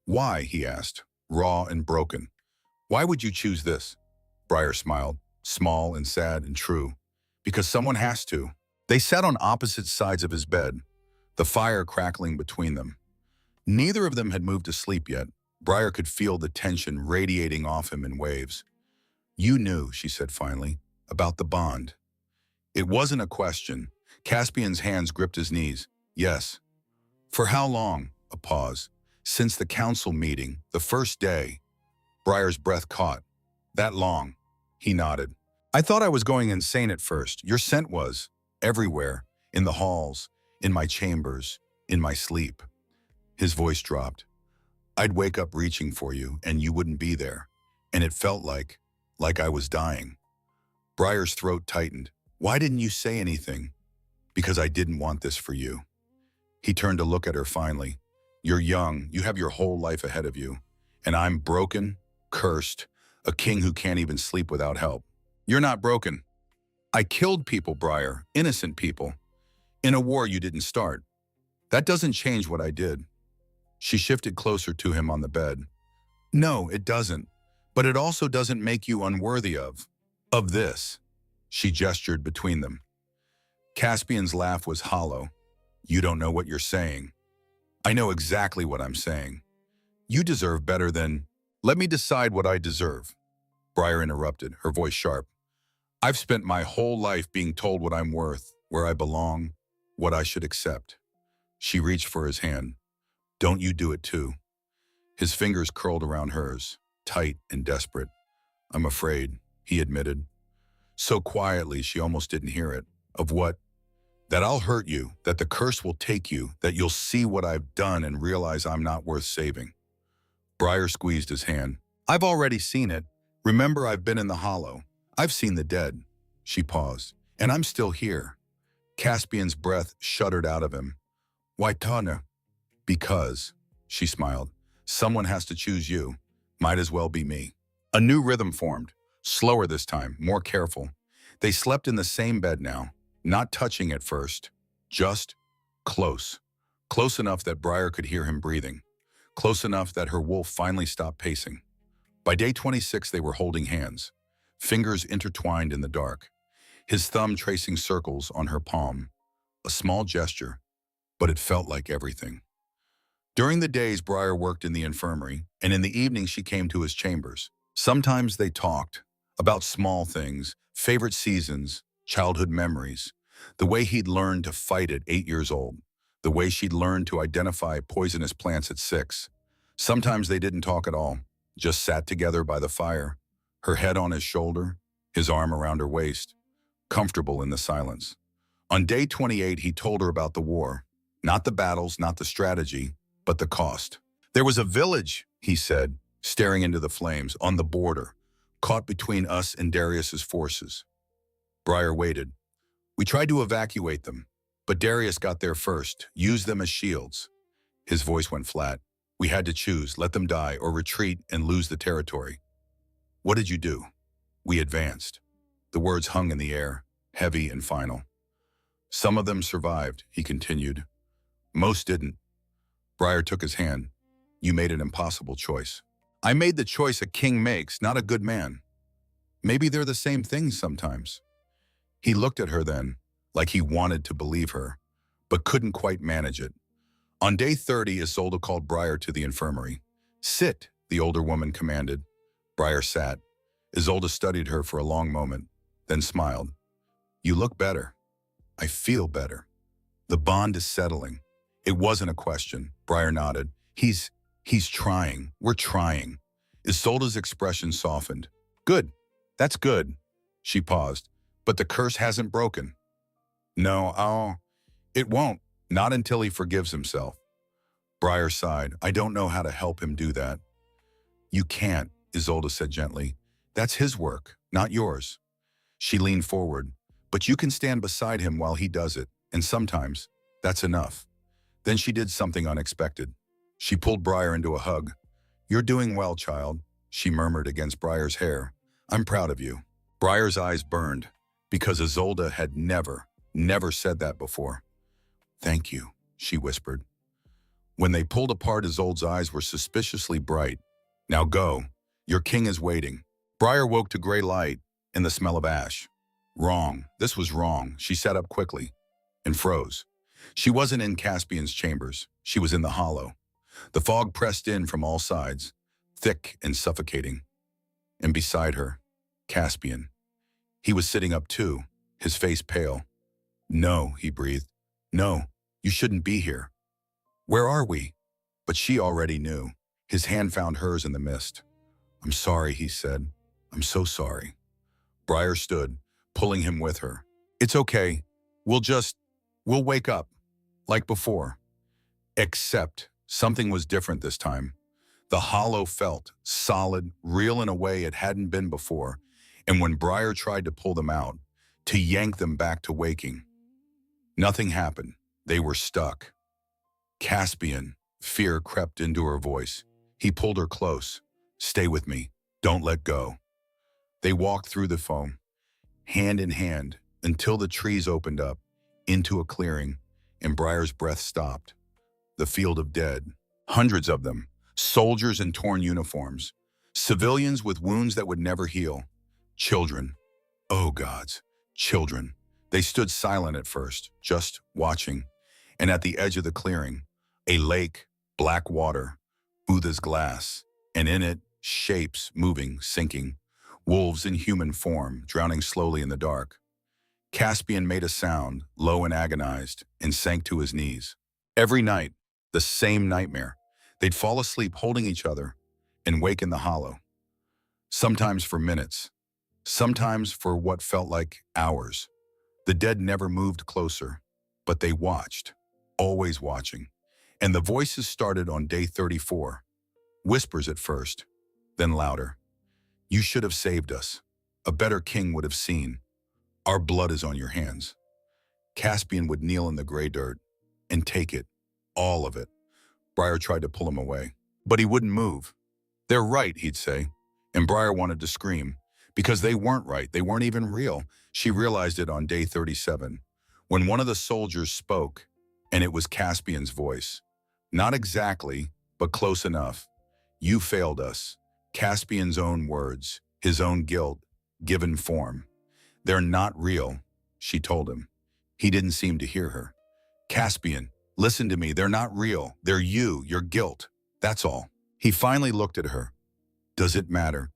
Why, he asked, raw and broken. Why would you choose this? Briar smiled, small and sad and true. Because someone has to. They sat on opposite sides of his bed. the fire crackling between them. Neither of them had moved to sleep yet. Briar could feel the tension radiating off him in waves. "You knew," she said finally, "about the bond." It wasn't a question. Caspian's hands gripped his knees. "Yes." "For how long?" A pause. "Since the council meeting, the first day." Briar's breath caught. "That long?" He nodded. "I thought I was going insane at first. Your scent was. Everywhere. In the halls, in my chambers, in my sleep." His voice dropped. "I'd wake up reaching for you, and you wouldn't be there. And it felt like I was dying." Briar's throat tightened. "Why didn't you say anything?" "Because I didn't want this for you." He turned to look at her finally. "You're young, you have your whole life ahead of you. And I'm broken, cursed, a king who can't even sleep without help." "You're not broken." "I killed people, Briar, innocent people. In a war you didn't start. That doesn't change what I did." She shifted closer to him on the bed. "No, it doesn't. But it also doesn't make you unworthy of this." She gestured between them. Caspian's laugh was hollow. "You don't know what you're saying." "I know exactly what I'm saying. You deserve better than—" "Let me decide what I deserve," Briar interrupted, her voice sharp. "I've spent my whole life being told what I'm worth, where I belong, what I should accept." She reached for his hand. "Don't you do it too." His fingers curled around hers, tight and desperate. "I'm afraid," he admitted. So quietly she almost didn't hear it. "Of what?" "That I'll hurt you, that the curse will take you, that you'll see what I've done and realize I'm not worth saving." Briar squeezed his hand. "I've already seen it. Remember, I've been in the hollow. I've seen the dead." She paused. "And I'm still here." Caspian's breath shuddered out of him. "Why, Tana?" "Because," she smiled, "someone has to choose you. Might as well be me." A new rhythm formed, slower this time, more careful. They slept in the same bed now, not touching at first, just close. Close enough that Briar could hear him breathing. Close enough that her wolf finally stopped pacing. By day 26, they were holding hands, fingers intertwined in the dark, his thumb tracing circles on her palm. A small gesture, but it felt like everything. During the days, Briar worked in the infirmary, and in the evening she came to his chambers. Sometimes they talked about small things, favorite seasons, childhood memories, the way he'd learned to fight at 8 years old, the way she'd learned to identify poisonous plants at 6. Sometimes they didn't talk at all, just sat together by the fire, her head on his shoulder, his arm around her waist, comfortable in the silence. On day 28, he told her about the war, not the battles, not the strategy, but the cost. "There was a village," he said, staring into the flames, "on the border, caught between us and Darius's forces." Briar waited. "We tried to evacuate them, but Darius got there first, used them as shields." His voice went flat. "We had to choose, let them die or retreat and lose the territory." "What did you do?" "We advanced." The words hung in the air, heavy and final. "Some of them survived," he continued. "Most didn't." Briar took his hand. "You made an impossible choice." "I made the choice a king makes, not a good man." "Maybe they're the same things sometimes." He looked at her then, like he wanted to believe her, but couldn't quite manage it. On day 30, Isolde called Briar to the infirmary. "Sit," the older woman commanded. Briar sat. Isolde studied her for a long moment, then smiled. "You look better." "I feel better. The bond is settling." It wasn't a question. Briar nodded. He's trying. We're trying." Isolde's expression softened. "Good. That's good." She paused. "But the curse hasn't broken." "No, it won't. Not until he forgives himself." Briar sighed. "I don't know how to help him do that." "You can't," Isolde said gently. "That's his work, not yours." She leaned forward. "But you can stand beside him while he does it, and sometimes that's enough." Then she did something unexpected. She pulled Briar into a hug. "You're doing well, child," she murmured against Briar's hair. "I'm proud of you." Briar's eyes burned, because Isolde had never said that before. "Thank you," she whispered. When they pulled apart, Isolde's eyes were suspiciously bright. "Now go. Your king is waiting." Briar woke to gray light and the smell of ash. Wrong. This was wrong. She sat up quickly and froze. She wasn't in Caspian's chambers. She was in the hollow. The fog pressed in from all sides, thick and suffocating. And beside her, Caspian. He was sitting up too, his face pale. "No," he breathed. "No, you shouldn't be here." "Where are we?" But she already knew. His hand found hers in the mist. "I'm sorry," he said. "I'm so sorry." Briar stood, pulling him with her. "It's okay. We'll wake up, like before." Except something was different this time. The hollow felt solid, real in a way it hadn't been before, and when Briar tried to pull them out, to yank them back to waking, nothing happened. They were stuck. "Caspian," fear crept into her voice. He pulled her close. "Stay with me. Don't let go." They walked through the foam, hand in hand, until the trees opened up into a clearing, and Briar's breath stopped. The field of dead, hundreds of them, soldiers in torn uniforms, civilians with wounds that would never heal, children. Oh gods, children. They stood silent at first, just watching, and at the edge of the clearing, a lake, black water, smooth as glass, and in it, shapes moving, sinking, wolves in human form, drowning slowly in the dark. Caspian made a sound, low and agonized, and sank to his knees. Every night, the same nightmare. They'd fall asleep holding each other and wake in the hollow. Sometimes for minutes, sometimes for what felt like hours. The dead never moved closer, but they watched, always watching. And the voices started on day 34. Whispers at first, then louder. "You should have saved us. A better king would have seen. Our blood is on your hands." Caspian would kneel in the gray dirt and take it, all of it. Briar tried to pull him away, but he wouldn't move. "They're right," he'd say. And Briar wanted to scream, because they weren't right. They weren't even real. She realized it on day 37, when one of the soldiers spoke, and it was Caspian's voice. Not exactly, but close enough. "You failed us." Caspian's own words, his own guilt, given form. "They're not real," she told him. He didn't seem to hear her. "Caspian, listen to me. They're not real. They're you, your guilt. That's all." He finally looked at her. "Does it matter?"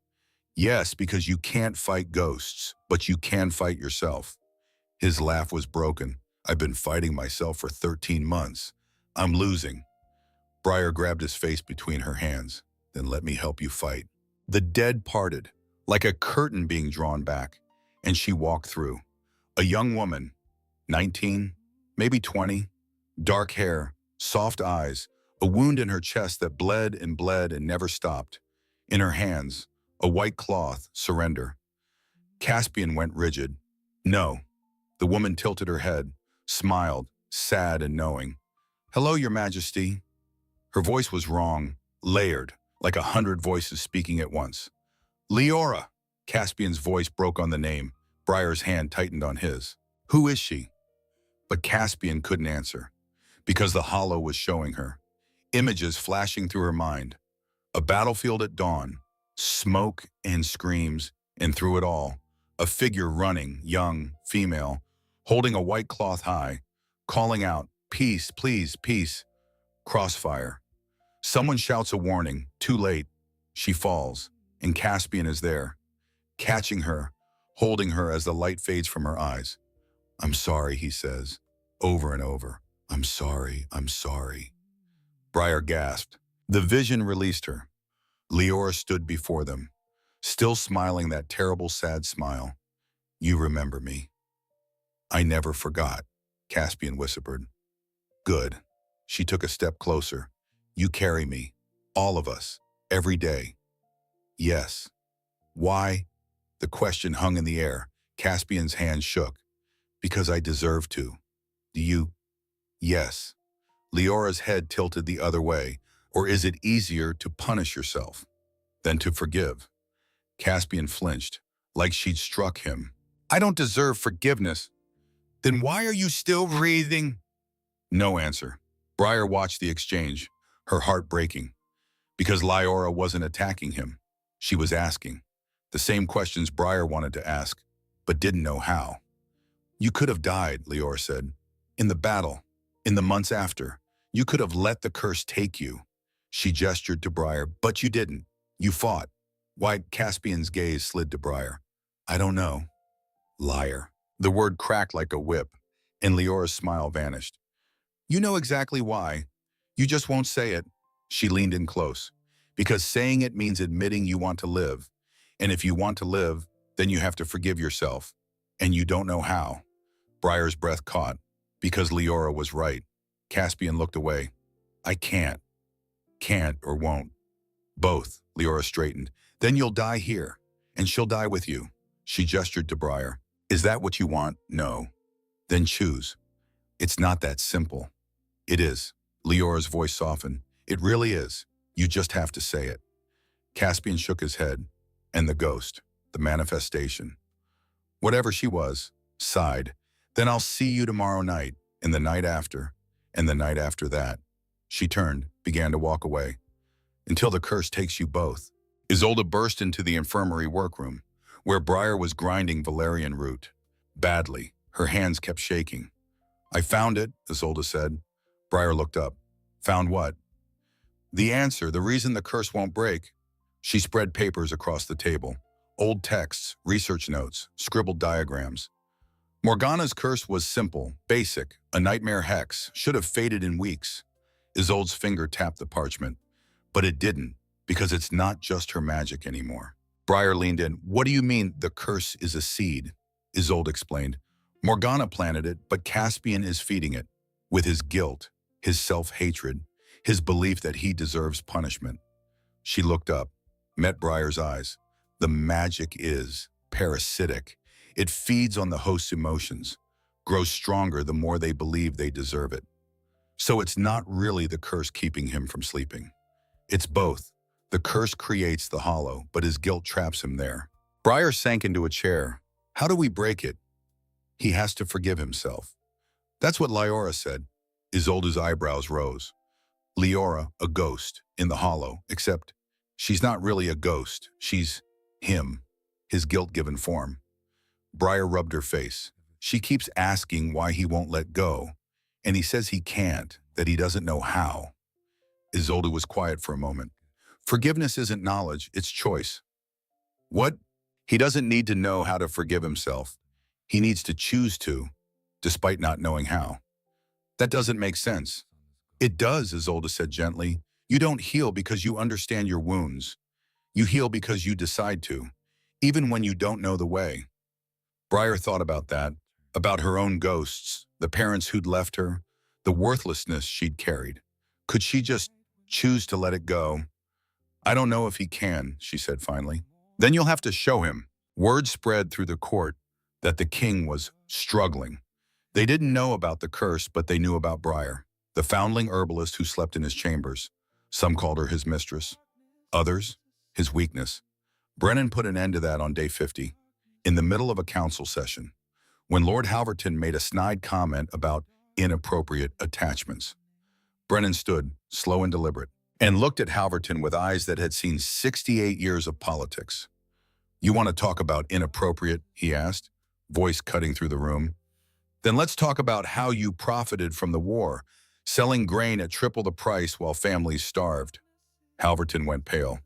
"Yes, because you can't fight ghosts, but you can fight yourself." His laugh was broken. "I've been fighting myself for 13 months. I'm losing." Briar grabbed his face between her hands. "Then let me help you fight." The dead parted, like a curtain being drawn back, and she walked through. A young woman, 19, maybe 20, dark hair, soft eyes, a wound in her chest that bled and never stopped. In her hands, a white cloth, surrender. Caspian went rigid. "No." The woman tilted her head, smiled, sad and knowing. "Hello, Your Majesty." Her voice was wrong, layered, like 100 voices speaking at once. "Leora." Caspian's voice broke on the name. Briar's hand tightened on his. "Who is she?" But Caspian couldn't answer, because the hollow was showing her. Images flashing through her mind. A battlefield at dawn, smoke and screams, and through it all, a figure running, young, female, holding a white cloth high, calling out, "Peace, please, peace." Crossfire. Someone shouts a warning, too late. She falls, and Caspian is there, catching her, holding her as the light fades from her eyes. "I'm sorry," he says, over and over. "I'm sorry, I'm sorry." Briar gasped. The vision released her. Leora stood before them, still smiling that terrible, sad smile. "You remember me." "I never forgot," Caspian whispered. "Good." She took a step closer. "You carry me, all of us, every day." "Yes." "Why?" The question hung in the air. Caspian's hand shook. "Because I deserve to." "Do you?" "Yes." Leora's head tilted the other way. "Or is it easier to punish yourself than to forgive?" Caspian flinched, like she'd struck him. "I don't deserve forgiveness." "Then why are you still breathing?" No answer. Briar watched the exchange, her heart breaking. Because Leora wasn't attacking him. She was asking. The same questions Briar wanted to ask, but didn't know how. "You could have died," Leora said. "In the battle." In the months after, you could have let the curse take you. She gestured to Briar, but you didn't. You fought. Why? Caspian's gaze slid to Briar. I don't know. Liar. The word cracked like a whip, and Leora's smile vanished. You know exactly why. You just won't say it. She leaned in close. Because saying it means admitting you want to live. And if you want to live, then you have to forgive yourself. And you don't know how. Briar's breath caught. Because Leora was right. Caspian looked away. I can't. Can't or won't. Both, Leora straightened. Then you'll die here. And she'll die with you. She gestured to Briar. Is that what you want? No. Then choose. It's not that simple. It is. Leora's voice softened. It really is. You just have to say it. Caspian shook his head. And the ghost, the manifestation, whatever she was, sighed. Then I'll see you tomorrow night, and the night after, and the night after that. She turned, began to walk away. Until the curse takes you both. Isolde burst into the infirmary workroom, where Briar was grinding valerian root. Badly, her hands kept shaking. I found it, Isolde said. Briar looked up. Found what? The answer, the reason the curse won't break. She spread papers across the table. Old texts, research notes, scribbled diagrams. Morgana's curse was simple, basic, a nightmare hex, should have faded in weeks. Isolde's finger tapped the parchment. But it didn't, because it's not just her magic anymore. Briar leaned in. What do you mean the curse is a seed? Isolde explained. Morgana planted it, but Caspian is feeding it. With his guilt, his self-hatred, his belief that he deserves punishment. She looked up, met Briar's eyes. The magic is parasitic. It feeds on the host's emotions, grows stronger the more they believe they deserve it. So it's not really the curse keeping him from sleeping. It's both. The curse creates the hollow, but his guilt traps him there. Briar sank into a chair. How do we break it? He has to forgive himself. That's what Leora said. Isolde's eyebrows rose. Leora, a ghost, in the hollow, except she's not really a ghost. She's him, his guilt-given form. Briar rubbed her face. She keeps asking why he won't let go, and he says he can't, that he doesn't know how. Isolde was quiet for a moment. Forgiveness isn't knowledge, it's choice. What? He doesn't need to know how to forgive himself. He needs to choose to, despite not knowing how. That doesn't make sense. It does, Isolde said gently. You don't heal because you understand your wounds. You heal because you decide to, even when you don't know the way. Briar thought about that, about her own ghosts, the parents who'd left her, the worthlessness she'd carried. Could she just choose to let it go? I don't know if he can, she said finally. Then you'll have to show him. Word spread through the court that the king was struggling. They didn't know about the curse, but they knew about Briar, the foundling herbalist who slept in his chambers. Some called her his mistress. Others, his weakness. Brennan put an end to that on day 50, in the middle of a council session, when Lord Halverton made a snide comment about inappropriate attachments. Brennan stood, slow and deliberate, and looked at Halverton with eyes that had seen 68 years of politics. You want to talk about inappropriate, he asked, voice cutting through the room. Then let's talk about how you profited from the war, selling grain at triple the price while families starved. Halverton went pale.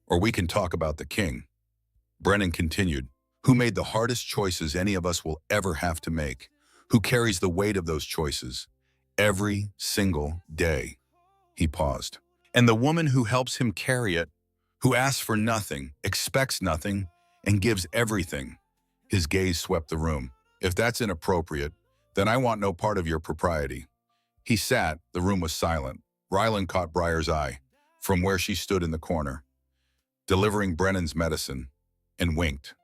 Or we can talk about the king. Brennan continued, who made the hardest choices any of us will ever have to make, who carries the weight of those choices every single day. He paused. And the woman who helps him carry it, who asks for nothing, expects nothing, and gives everything. His gaze swept the room. If that's inappropriate, then I want no part of your propriety. He sat, the room was silent. Ryland caught Briar's eye, from where she stood in the corner, delivering Brennan's medicine, and winked.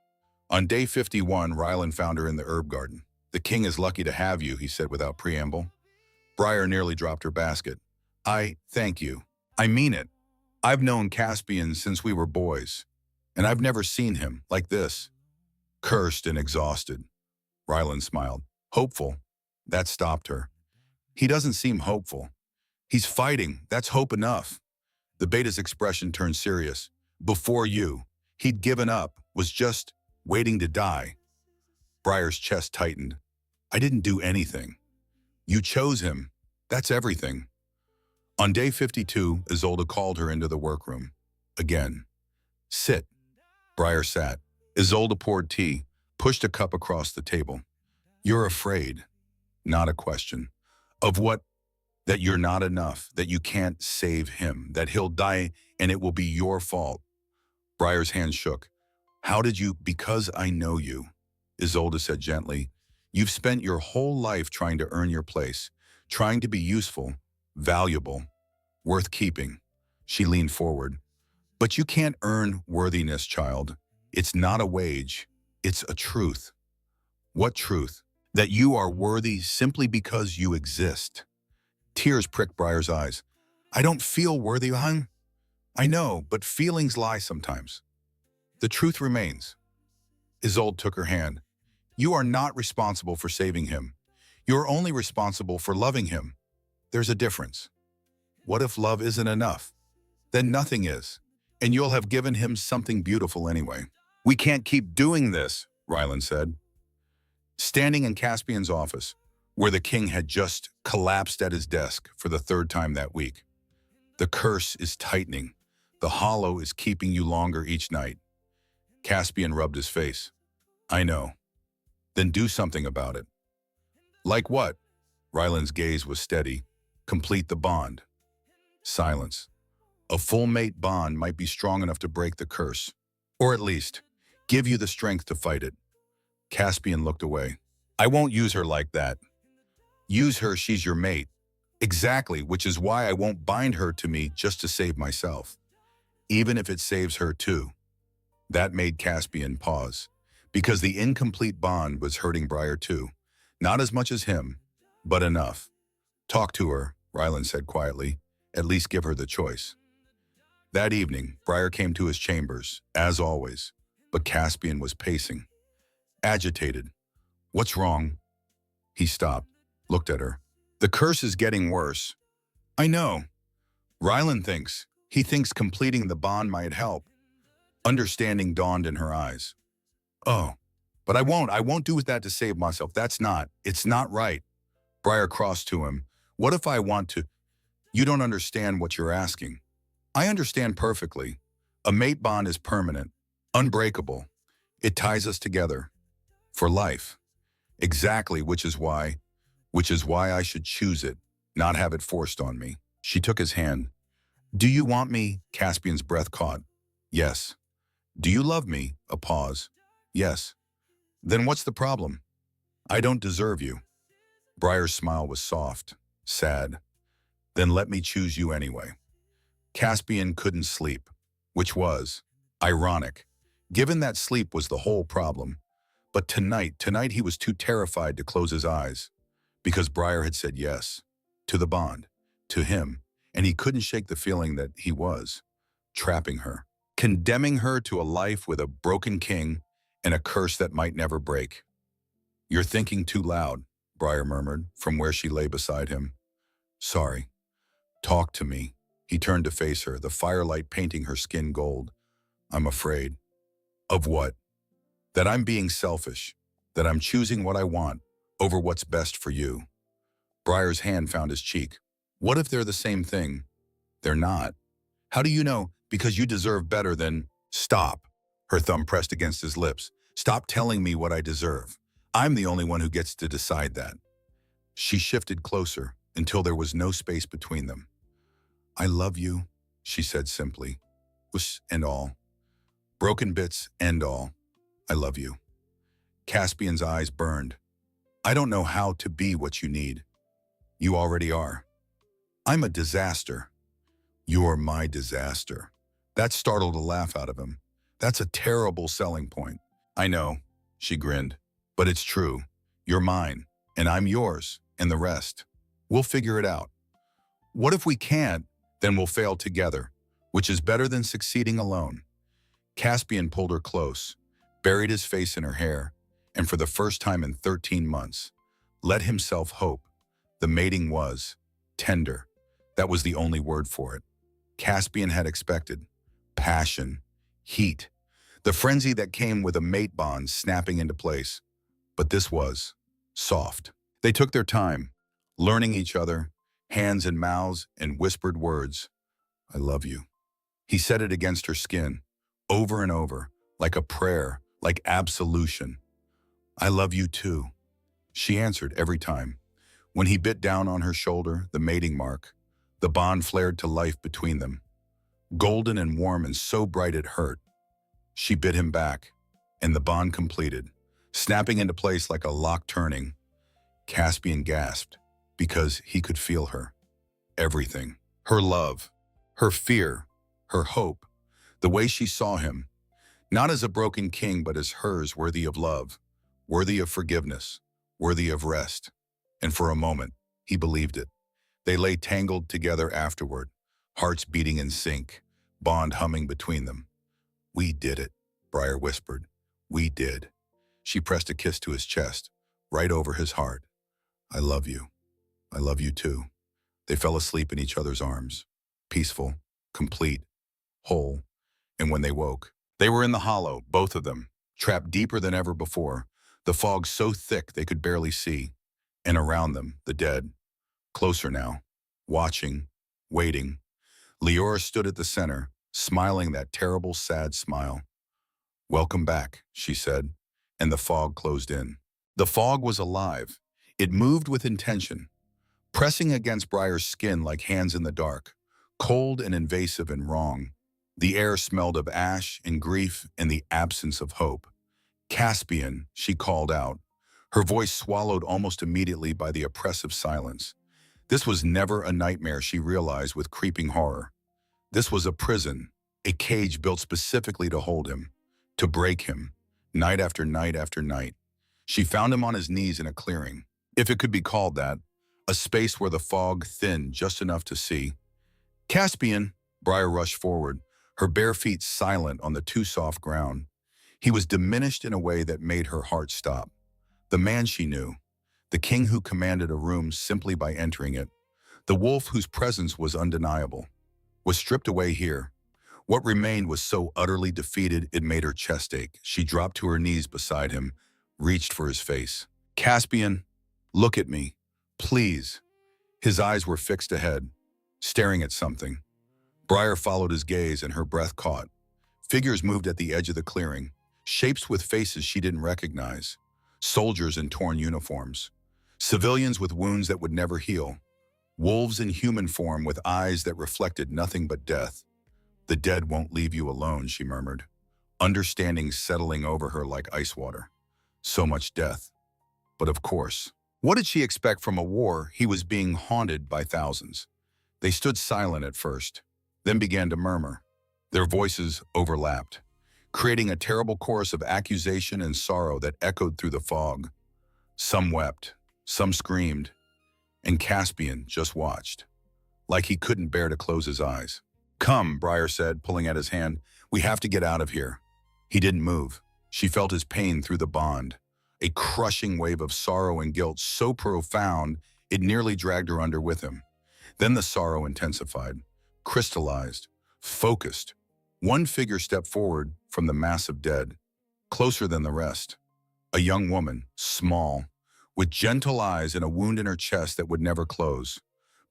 On day 51, Ryland found her in the herb garden. The king is lucky to have you, he said without preamble. Briar nearly dropped her basket. Thank you. I mean it. I've known Caspian since we were boys, and I've never seen him like this. Cursed and exhausted. Ryland smiled. Hopeful. That stopped her. He doesn't seem hopeful. He's fighting. That's hope enough. The beta's expression turned serious. Before you, he'd given up, was just waiting to die. Briar's chest tightened. I didn't do anything. You chose him. That's everything. On day 52, Isolde called her into the workroom. Again. Sit. Briar sat. Isolde poured tea, pushed a cup across the table. You're afraid. Not a question. Of what? That you're not enough, that you can't save him, that he'll die and it will be your fault. Briar's hand shook. How did you? Because I know you, Isolde said gently. You've spent your whole life trying to earn your place, trying to be useful, valuable, worth keeping. She leaned forward. But you can't earn worthiness, child. It's not a wage. It's a truth. What truth? That you are worthy simply because you exist. Tears pricked Briar's eyes. I don't feel worthy, hon. I know, but feelings lie sometimes. The truth remains. Isolde took her hand. You are not responsible for saving him. You are only responsible for loving him. There's a difference. What if love isn't enough? Then nothing is, and you'll have given him something beautiful anyway. We can't keep doing this, Ryland said. Standing in Caspian's office, where the king had just collapsed at his desk for the third time that week. The curse is tightening. The hollow is keeping you longer each night. Caspian rubbed his face. I know. Then do something about it. Like what? Ryland's gaze was steady. Complete the bond. Silence. A full mate bond might be strong enough to break the curse, or at least give you the strength to fight it. Caspian looked away. I won't use her like that. Use her, she's your mate. Exactly, which is why I won't bind her to me just to save myself. Even if it saves her too. That made Caspian pause, because the incomplete bond was hurting Briar too. Not as much as him, but enough. Talk to her, Ryland said quietly. At least give her the choice. That evening, Briar came to his chambers, as always, but Caspian was pacing. Agitated. What's wrong? He stopped, looked at her. The curse is getting worse. I know. Ryland thinks. He thinks completing the bond might help. Understanding dawned in her eyes. Oh, but I won't do that to save myself. It's not right. Briar crossed to him. What if I want to? You don't understand what you're asking. I understand perfectly. A mate bond is permanent, unbreakable. It ties us together. For life. Exactly, which is why I should choose it, not have it forced on me. She took his hand. Do you want me? Caspian's breath caught. Yes. Do you love me? A pause. Yes. Then what's the problem? I don't deserve you. Briar's smile was soft, sad. Then let me choose you anyway. Caspian couldn't sleep, which was ironic, given that sleep was the whole problem. But tonight he was too terrified to close his eyes, because Briar had said yes, to the bond, to him, and he couldn't shake the feeling that he was trapping her, condemning her to a life with a broken king and a curse that might never break. You're thinking too loud, Briar murmured from where she lay beside him. Sorry. Talk to me. He turned to face her, the firelight painting her skin gold. I'm afraid. Of what? That I'm being selfish, that I'm choosing what I want over what's best for you. Briar's hand found his cheek. What if they're the same thing? They're not. How do you know? Because you deserve better than... Stop. Her thumb pressed against his lips. Stop telling me what I deserve. I'm the only one who gets to decide that. She shifted closer until there was no space between them. I love you, she said simply. Wuss and all. Broken bits and all. I love you. Caspian's eyes burned. I don't know how to be what you need. You already are. I'm a disaster. You're my disaster. That startled a laugh out of him. That's a terrible selling point. I know, she grinned. But it's true. You're mine, and I'm yours, and the rest. We'll figure it out. What if we can't? Then we'll fail together, which is better than succeeding alone. Caspian pulled her close, buried his face in her hair, and for the first time in 13 months, let himself hope. The mating was tender. That was the only word for it. Caspian had expected passion, heat, the frenzy that came with a mate bond snapping into place. But this was soft. They took their time, learning each other, hands and mouths, and whispered words, "I love you." He said it against her skin, over and over, like a prayer, like absolution. "I love you too." She answered every time. When he bit down on her shoulder, the mating mark, the bond flared to life between them. Golden and warm and so bright it hurt. She bit him back, and the bond completed, snapping into place like a lock turning. Caspian gasped, because he could feel her. Everything. Her love, her fear, her hope, the way she saw him, not as a broken king but as hers, worthy of love, worthy of forgiveness, worthy of rest. And for a moment, he believed it. They lay tangled together afterward, hearts beating in sync, bond humming between them. "We did it," Briar whispered. "We did." She pressed a kiss to his chest, right over his heart. "I love you. I love you too." They fell asleep in each other's arms, peaceful, complete, whole. And when they woke, they were in the hollow, both of them, trapped deeper than ever before, the fog so thick they could barely see. And around them, the dead, closer now, watching, waiting. Leora stood at the center, smiling that terrible, sad smile. "Welcome back," she said, and the fog closed in. The fog was alive. It moved with intention, pressing against Briar's skin like hands in the dark, cold and invasive and wrong. The air smelled of ash and grief and the absence of hope. "Caspian," she called out, her voice swallowed almost immediately by the oppressive silence. This was never a nightmare, she realized with creeping horror. This was a prison, a cage built specifically to hold him, to break him, night after night after night. She found him on his knees in a clearing, if it could be called that, a space where the fog thinned just enough to see. "Caspian!" Briar rushed forward, her bare feet silent on the too soft ground. He was diminished in a way that made her heart stop. The man she knew, the king who commanded a room simply by entering it, the wolf whose presence was undeniable, was stripped away here. What remained was so utterly defeated it made her chest ache. She dropped to her knees beside him, reached for his face. "Caspian, look at me, please." His eyes were fixed ahead, staring at something. Briar followed his gaze and her breath caught. Figures moved at the edge of the clearing, shapes with faces she didn't recognize. Soldiers in torn uniforms. Civilians with wounds that would never heal. Wolves in human form with eyes that reflected nothing but death. "The dead won't leave you alone," she murmured, understanding settling over her like ice water. So much death. But of course, what did she expect from a war he was being haunted by thousands? They stood silent at first, then began to murmur. Their voices overlapped, creating a terrible chorus of accusation and sorrow that echoed through the fog. Some wept, some screamed, and Caspian just watched, like he couldn't bear to close his eyes. "Come," Briar said, pulling at his hand. "We have to get out of here." He didn't move. She felt his pain through the bond, a crushing wave of sorrow and guilt so profound it nearly dragged her under with him. Then the sorrow intensified, crystallized, focused. One figure stepped forward from the mass of dead, closer than the rest. A young woman, small, with gentle eyes and a wound in her chest that would never close.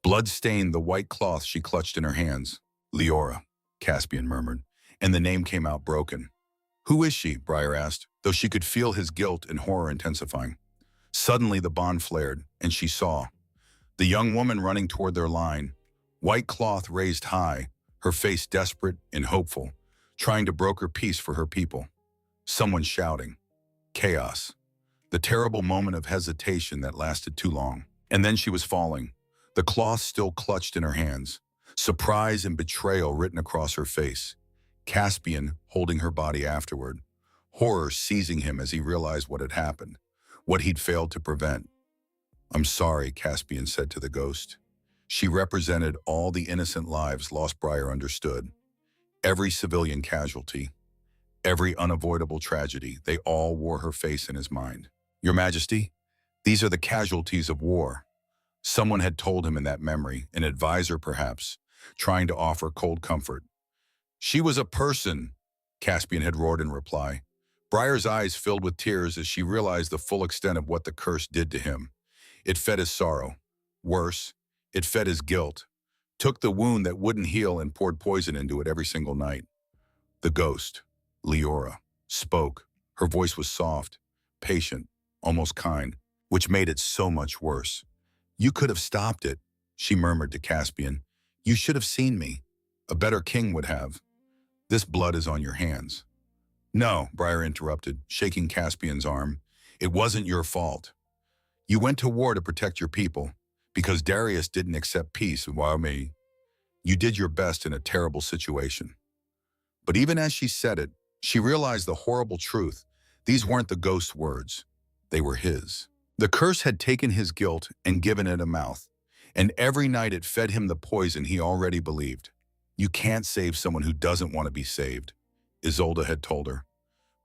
Blood stained the white cloth she clutched in her hands. "Leora," Caspian murmured, and the name came out broken. "Who is she?" Briar asked, though she could feel his guilt and horror intensifying. Suddenly the bond flared, and she saw. The young woman running toward their line, white cloth raised high, her face desperate and hopeful, trying to broker peace for her people. Someone shouting. Chaos. The terrible moment of hesitation that lasted too long. And then she was falling, the cloth still clutched in her hands, surprise and betrayal written across her face. Caspian holding her body afterward, horror seizing him as he realized what had happened, what he'd failed to prevent. "I'm sorry," Caspian said to the ghost. She represented all the innocent lives lost. Briar understood. Every civilian casualty, every unavoidable tragedy, they all wore her face in his mind. "Your Majesty, these are the casualties of war." Someone had told him in that memory, an advisor perhaps, trying to offer cold comfort. "She was a person," Caspian had roared in reply. Briar's eyes filled with tears as she realized the full extent of what the curse did to him. It fed his sorrow. Worse, It fed his guilt, took the wound that wouldn't heal and poured poison into it every single night. The ghost, Leora, spoke. Her voice was soft, patient, almost kind, which made it so much worse. "You could have stopped it," she murmured to Caspian. "You should have seen me. A better king would have. This blood is on your hands." "No," Briar interrupted, shaking Caspian's arm. "It wasn't your fault. You went to war to protect your people, because Darius didn't accept peace while me. You did your best in a terrible situation." But even as she said it, she realized the horrible truth. These weren't the ghost's words. They were his. The curse had taken his guilt and given it a mouth, and every night it fed him the poison he already believed. "You can't save someone who doesn't want to be saved," Isolde had told her.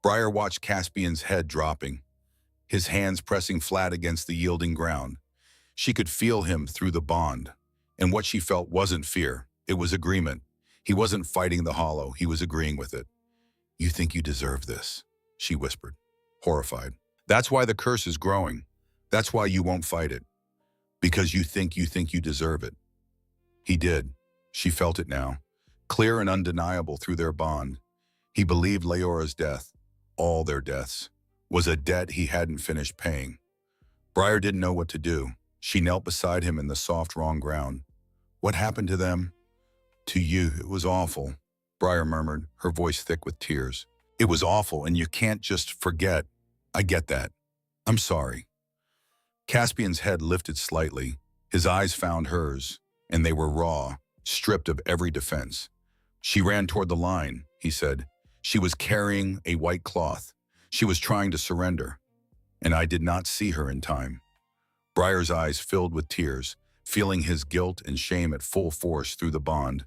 Briar watched Caspian's head dropping, his hands pressing flat against the yielding ground. She could feel him through the bond, and what she felt wasn't fear, it was agreement. He wasn't fighting the hollow, he was agreeing with it. "You think you deserve this," she whispered, horrified. "That's why the curse is growing. That's why you won't fight it. Because you think you deserve it." He did. She felt it now, clear and undeniable through their bond. He believed Leora's death, all their deaths, was a debt he hadn't finished paying. Briar didn't know what to do. She knelt beside him in the soft, wrong ground. "What happened to them?" "To you, it was awful," Briar murmured, her voice thick with tears. "It was awful, and you can't just forget. I get that. I'm sorry." Caspian's head lifted slightly. His eyes found hers, and they were raw, stripped of every defense. "She ran toward the line," he said. "She was carrying a white cloth. She was trying to surrender, and I did not see her in time." Briar's eyes filled with tears, feeling his guilt and shame at full force through the bond.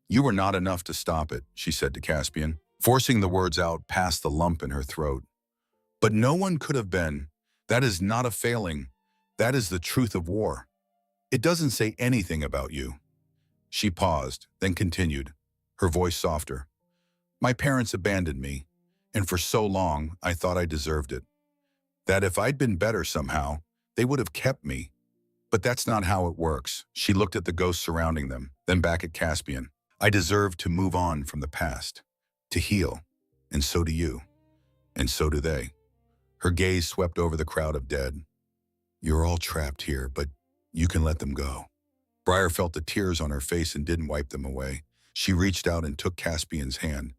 "You were not enough to stop it," she said to Caspian, forcing the words out past the lump in her throat. "But no one could have been. That is not a failing. That is the truth of war. It doesn't say anything about you." She paused, then continued, her voice softer. "My parents abandoned me, and for so long I thought I deserved it. That if I'd been better somehow, they would have kept me. But that's not how it works." She looked at the ghosts surrounding them, then back at Caspian. "I deserve to move on from the past, to heal, and so do you, and so do they." Her gaze swept over the crowd of dead. "You're all trapped here, but you can let them go." Briar felt the tears on her face and didn't wipe them away. She reached out and took Caspian's hand,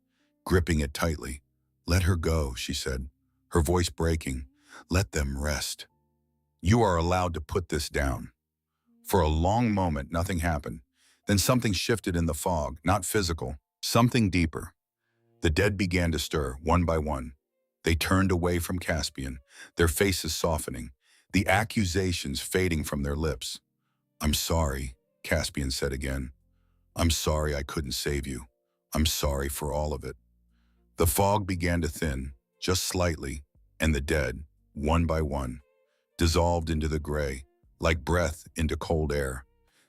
gripping it tightly. "Let her go," she said, her voice breaking. "Let them rest. You are allowed to put this down." For a long moment, nothing happened. Then something shifted in the fog, not physical, something deeper. The dead began to stir, one by one. They turned away from Caspian, their faces softening, the accusations fading from their lips. "I'm sorry," Caspian said again. "I'm sorry I couldn't save you. I'm sorry for all of it." The fog began to thin, just slightly, and the dead, one by one, dissolved into the gray, like breath into cold air.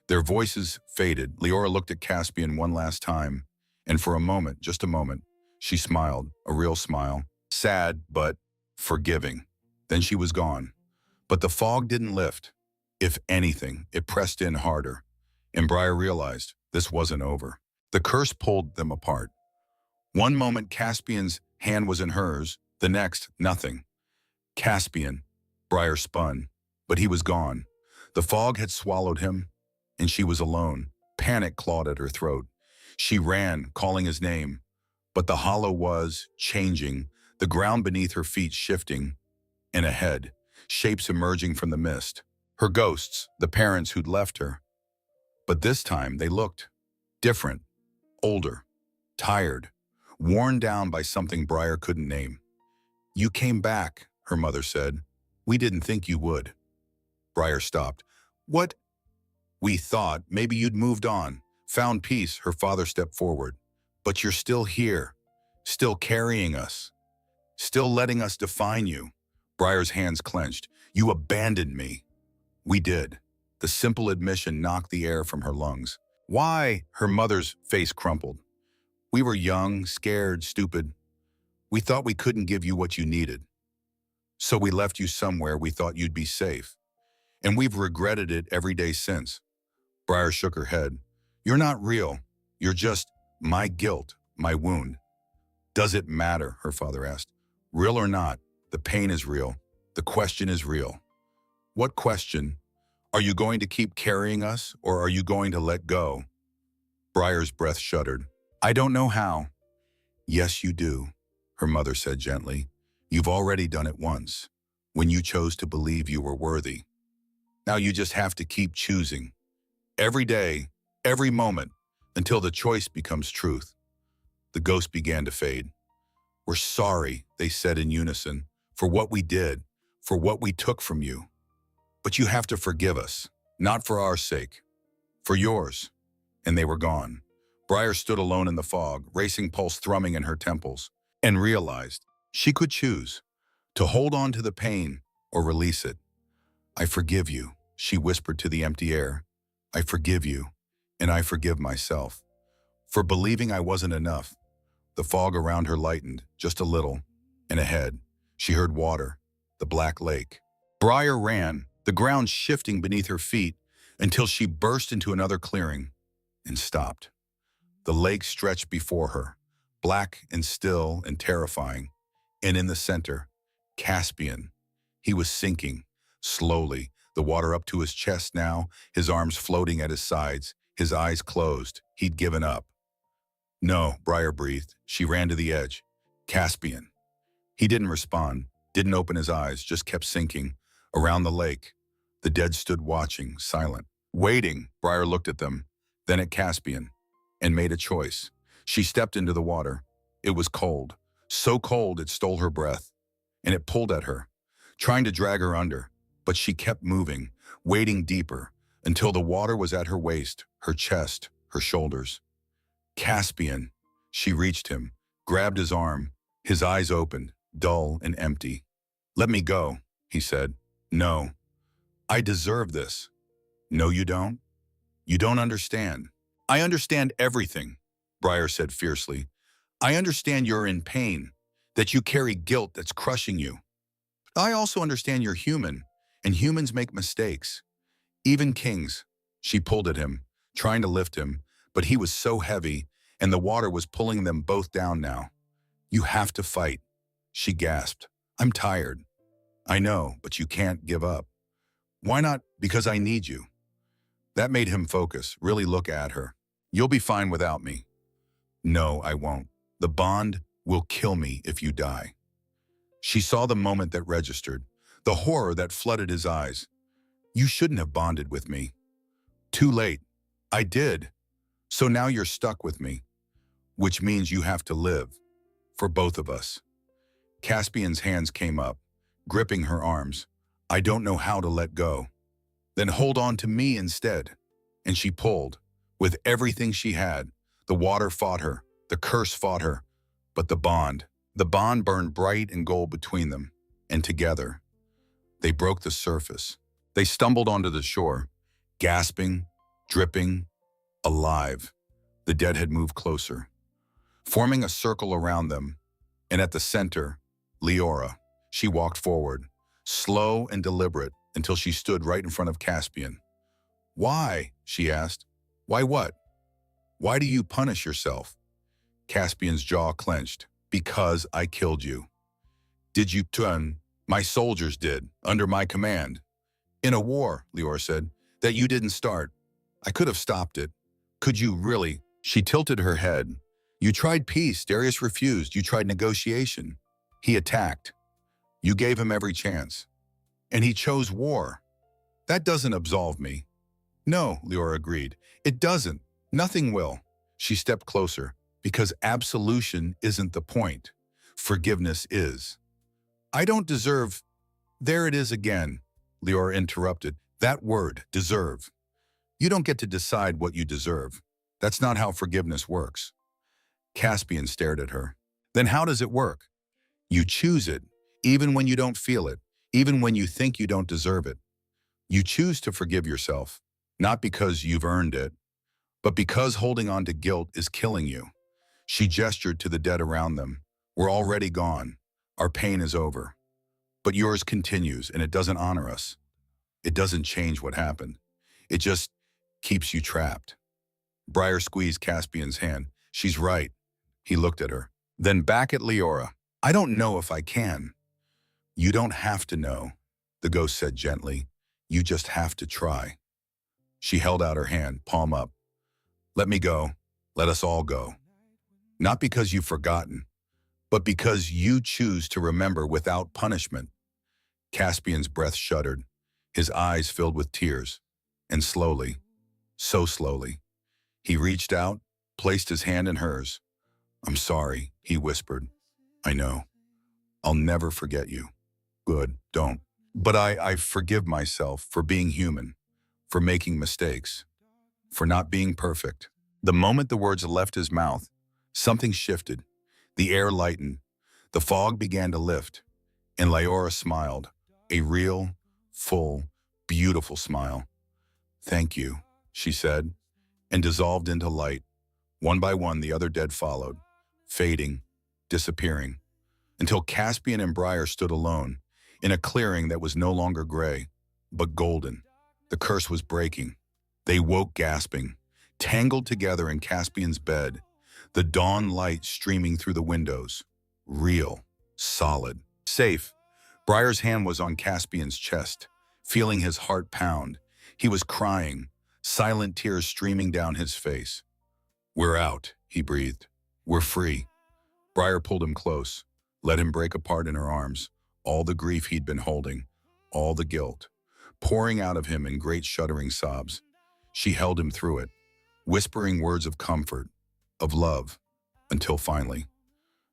Their voices faded. Leora looked at Caspian one last time, and for a moment, just a moment, she smiled, a real smile, sad but forgiving. Then she was gone. But the fog didn't lift. If anything, it pressed in harder, and Briar realized this wasn't over. The curse pulled them apart. One moment Caspian's hand was in hers, the next, nothing. "Caspian," Briar spun, but he was gone. The fog had swallowed him, and she was alone. Panic clawed at her throat. She ran, calling his name, but the hollow was changing, the ground beneath her feet shifting, and ahead, shapes emerging from the mist. Her ghosts, the parents who'd left her. But this time they looked different, older, tired, worn down by something Briar couldn't name. "You came back," her mother said. "We didn't think you would." Briar stopped. "What?" "We thought maybe you'd moved on, found peace," her father stepped forward. "But you're still here, still carrying us, still letting us define you." Briar's hands clenched. "You abandoned me." "We did." The simple admission knocked the air from her lungs. "Why?" Her mother's face crumpled. "We were young, scared, stupid. We thought we couldn't give you what you needed. So we left you somewhere we thought you'd be safe. And we've regretted it every day since. Briar shook her head. You're not real. You're just my guilt, my wound. Does it matter? Her father asked. Real or not, the pain is real. The question is real. What question? Are you going to keep carrying us, or are you going to let go? Briar's breath shuddered. I don't know how. Yes, you do, her mother said gently. You've already done it once, when you chose to believe you were worthy. Now you just have to keep choosing. Every day, every moment, until the choice becomes truth. The ghost began to fade. We're sorry, they said in unison, for what we did, for what we took from you. But you have to forgive us, not for our sake, for yours. And they were gone. Briar stood alone in the fog, racing pulse thrumming in her temples, and realized she could choose to hold on to the pain or release it. I forgive you, she whispered to the empty air. I forgive you, and I forgive myself. For believing I wasn't enough. The fog around her lightened, just a little, and ahead, she heard water, the black lake. Briar ran, the ground shifting beneath her feet, until she burst into another clearing and stopped. The lake stretched before her, black and still and terrifying, and in the center, Caspian. He was sinking, slowly, the water up to his chest now, his arms floating at his sides, his eyes closed. He'd given up. No, Briar breathed. She ran to the edge. Caspian. He didn't respond, didn't open his eyes, just kept sinking. Around the lake, the dead stood watching, silent. Waiting, Briar looked at them, then at Caspian, and made a choice. She stepped into the water. It was cold, so cold it stole her breath, and it pulled at her, trying to drag her under. But she kept moving, wading deeper, until the water was at her waist, her chest, her shoulders. Caspian. She reached him, grabbed his arm. His eyes opened, dull and empty. Let me go, he said. No. I deserve this. No, you don't. You don't understand. I understand everything, Briar said fiercely. I understand you're in pain, that you carry guilt that's crushing you. I also understand you're human, and humans make mistakes. Even kings. She pulled at him, trying to lift him, but he was so heavy, and the water was pulling them both down now. You have to fight, she gasped. I'm tired. I know, but you can't give up. Why not? Because I need you. That made him focus, really look at her. You'll be fine without me. No, I won't. The bond will kill me if you die. She saw the moment that registered, the horror that flooded his eyes. You shouldn't have bonded with me. Too late. I did. So now you're stuck with me, which means you have to live, for both of us. Caspian's hands came up, gripping her arms. I don't know how to let go. Then hold on to me instead. And she pulled, with everything she had. The water fought her, the curse fought her, but the bond burned bright and gold between them, and together, they broke the surface. They stumbled onto the shore, gasping, dripping, alive. The dead had moved closer, forming a circle around them, and at the center, Leora. She walked forward, slow and deliberate, until she stood right in front of Caspian. Why? She asked. Why what? Why do you punish yourself? Caspian's jaw clenched. Because I killed you. Did you turn? My soldiers did, under my command. In a war, Leora said, that you didn't start. I could have stopped it. Could you really? She tilted her head. You tried peace, Darius refused. You tried negotiation. He attacked. You gave him every chance. And he chose war. That doesn't absolve me. No, Leora agreed. It doesn't. Nothing will. She stepped closer. Because absolution isn't the point. Forgiveness is. I don't deserve. There it is again, Leora interrupted. That word, deserve. You don't get to decide what you deserve. That's not how forgiveness works. Caspian stared at her. Then how does it work? You choose it, even when you don't feel it, even when you think you don't deserve it. You choose to forgive yourself, not because you've earned it, but because holding on to guilt is killing you. She gestured to the dead around them. We're already gone. Our pain is over. But yours continues, and it doesn't honor us. It doesn't change what happened. It just keeps you trapped. Briar squeezed Caspian's hand. She's right. He looked at her. Then back at Leora. I don't know if I can. You don't have to know, the ghost said gently. You just have to try. She held out her hand, palm up. Let me go. Let us all go. Not because you've forgotten, but because you choose to remember without punishment. Caspian's breath shuddered, his eyes filled with tears, and slowly, so slowly, he reached out, placed his hand in hers. I'm sorry, he whispered. I know. I'll never forget you. Good, don't. But I forgive myself for being human, for making mistakes, for not being perfect. The moment the words left his mouth, something shifted. The air lightened. The fog began to lift. And Leora smiled, a real, full, beautiful smile. Thank you, she said, and dissolved into light. One by one, the other dead followed, fading, disappearing, until Caspian and Briar stood alone in a clearing that was no longer gray, but golden. The curse was breaking. They woke gasping, tangled together in Caspian's bed, the dawn light streaming through the windows. Real, solid, safe. Briar's hand was on Caspian's chest, feeling his heart pound. He was crying, silent tears streaming down his face. We're out, he breathed. We're free. Briar pulled him close, let him break apart in her arms, all the grief he'd been holding, all the guilt, pouring out of him in great shuddering sobs. She held him through it, whispering words of comfort, of love, until finally,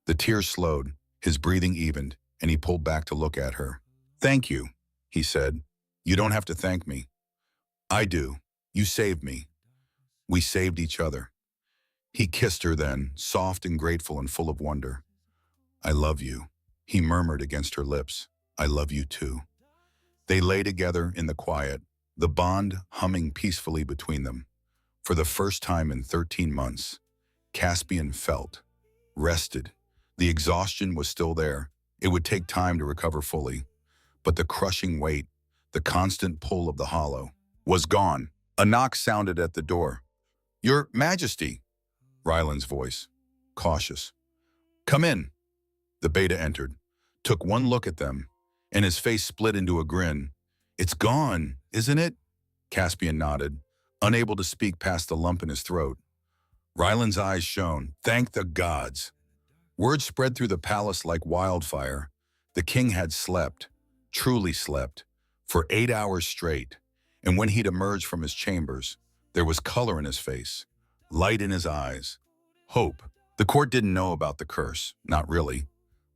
the tears slowed, his breathing evened, and he pulled back to look at her. Thank you, he said. You don't have to thank me. I do. You saved me. We saved each other. He kissed her then, soft and grateful and full of wonder. I love you, he murmured against her lips. I love you too. They lay together in the quiet, the bond humming peacefully between them. For the first time in 13 months, Caspian felt, rested. The exhaustion was still there. It would take time to recover fully. But the crushing weight, the constant pull of the hollow, was gone. A knock sounded at the door. Your Majesty, Ryland's voice, cautious. Come in. The beta entered, took one look at them, and his face split into a grin. It's gone, isn't it? Caspian nodded, unable to speak past the lump in his throat. Ryland's eyes shone. Thank the gods. Word spread through the palace like wildfire. The king had slept, truly slept, for 8 hours straight. And when he'd emerged from his chambers, there was color in his face, light in his eyes, hope. The court didn't know about the curse, not really,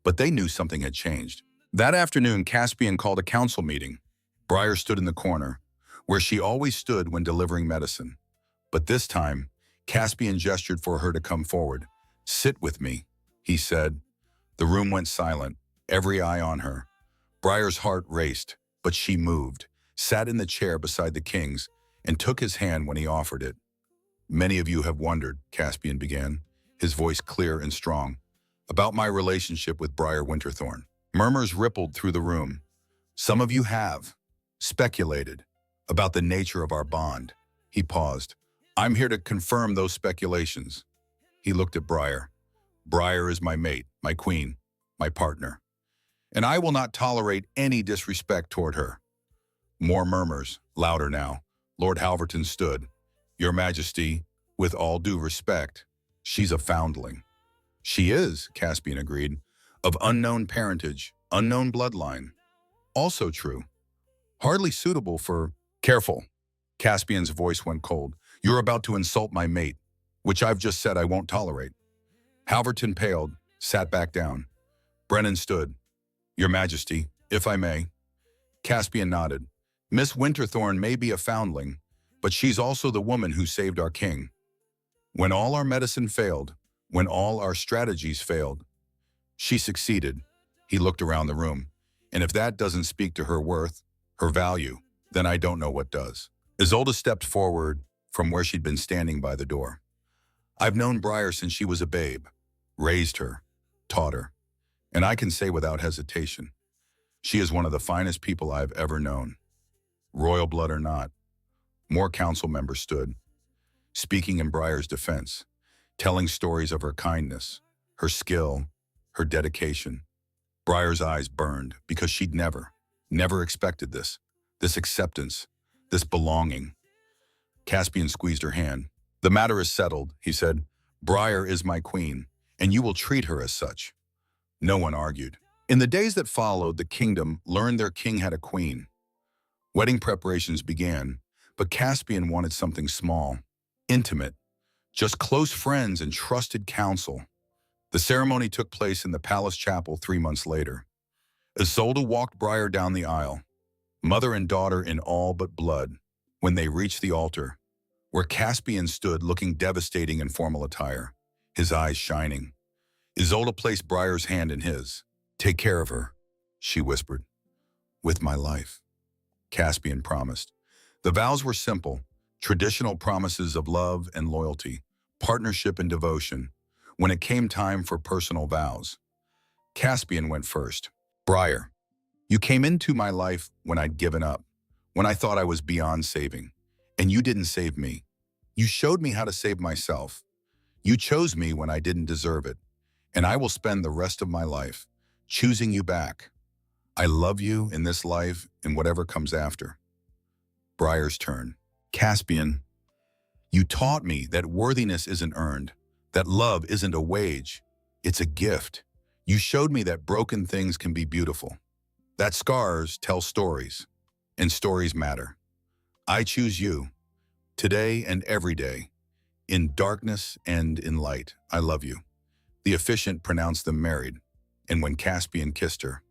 but they knew something had changed. That afternoon, Caspian called a council meeting. Briar stood in the corner, where she always stood when delivering medicine. But this time, Caspian gestured for her to come forward. Sit with me, he said. The room went silent, every eye on her. Briar's heart raced, but she moved, sat in the chair beside the king's, and took his hand when he offered it. Many of you have wondered, Caspian began, his voice clear and strong, about my relationship with Briar Winterthorn. Murmurs rippled through the room. Some of you have speculated about the nature of our bond. He paused. I'm here to confirm those speculations. He looked at Briar. Briar is my mate, my queen, my partner. And I will not tolerate any disrespect toward her. More murmurs, louder now. Lord Halverton stood. Your Majesty, with all due respect, she's a foundling. She is, Caspian agreed, of unknown parentage, unknown bloodline. Also true. Hardly suitable for... Careful. Caspian's voice went cold. You're about to insult my mate, which I've just said I won't tolerate. Halverton paled, sat back down. Brennan stood. Your Majesty, if I may. Caspian nodded. Miss Winterthorn may be a foundling, but she's also the woman who saved our king. When all our medicine failed, when all our strategies failed, she succeeded. He looked around the room. And if that doesn't speak to her worth, her value, then I don't know what does. Isolde stepped forward from where she'd been standing by the door. I've known Briar since she was a babe, raised her, taught her, and I can say without hesitation, she is one of the finest people I've ever known. Royal blood or not, More council members stood, speaking in Briar's defense, telling stories of her kindness, her skill, her dedication. Briar's eyes burned because she'd never expected this acceptance, this belonging. Caspian squeezed her hand. "The matter is settled," he said. "Briar is my queen, and you will treat her as such." No one argued. In the days that followed, the kingdom learned their king had a queen. Wedding preparations began, but Caspian wanted something small, intimate, just close friends and trusted counsel. The ceremony took place in the palace chapel 3 months later. Isolde walked Briar down the aisle, mother and daughter in all but blood. When they reached the altar, where Caspian stood looking devastating in formal attire, his eyes shining, Isolde placed Briar's hand in his. "Take care of her," she whispered. "With my life," Caspian promised. The vows were simple, traditional promises of love and loyalty, partnership and devotion. When it came time for personal vows, Caspian went first. "Briar, you came into my life when I'd given up, when I thought I was beyond saving, and you didn't save me. You showed me how to save myself. You chose me when I didn't deserve it, and I will spend the rest of my life choosing you back. I love you in this life and whatever comes after." Briar's turn. "Caspian, you taught me that worthiness isn't earned, that love isn't a wage, it's a gift. You showed me that broken things can be beautiful, that scars tell stories, and stories matter. I choose you, today and every day, in darkness and in light. I love you." The officiant pronounced them married, and when Caspian kissed her,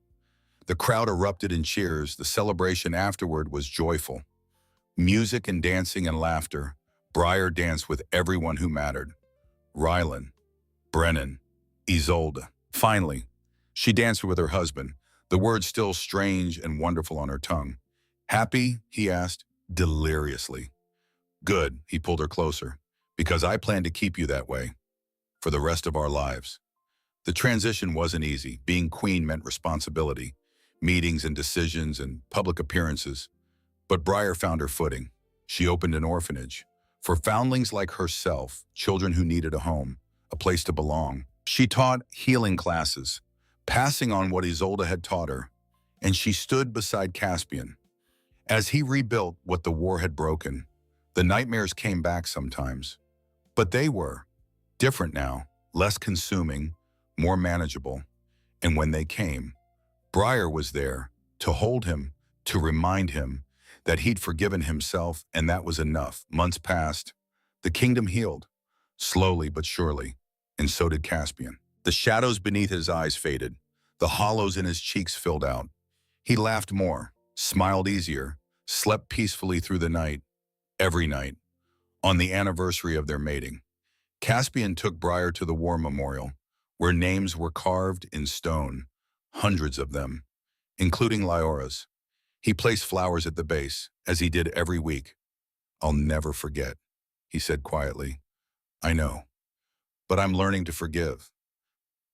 the crowd erupted in cheers. The celebration afterward was joyful. Music and dancing and laughter. Briar danced with everyone who mattered. Rylan, Brennan, Isolde. Finally, she danced with her husband, the words still strange and wonderful on her tongue. "Happy?" he asked, deliriously. "Good," he pulled her closer, "because I plan to keep you that way, for the rest of our lives." The transition wasn't easy. Being queen meant responsibility, meetings and decisions and public appearances. But Briar found her footing. She opened an orphanage for foundlings like herself, children who needed a home, a place to belong. She taught healing classes, passing on what Isolde had taught her, and she stood beside Caspian as he rebuilt what the war had broken. The nightmares came back sometimes, but they were different now, less consuming, more manageable. And when they came, Briar was there to hold him, to remind him that he'd forgiven himself, and that was enough. Months passed. The kingdom healed, slowly but surely, and so did Caspian. The shadows beneath his eyes faded. The hollows in his cheeks filled out. He laughed more, smiled easier, slept peacefully through the night, every night, on the anniversary of their mating. Caspian took Briar to the war memorial, where names were carved in stone, hundreds of them, including Lyora's. He placed flowers at the base, as he did every week. "I'll never forget," he said quietly. "I know, but I'm learning to forgive."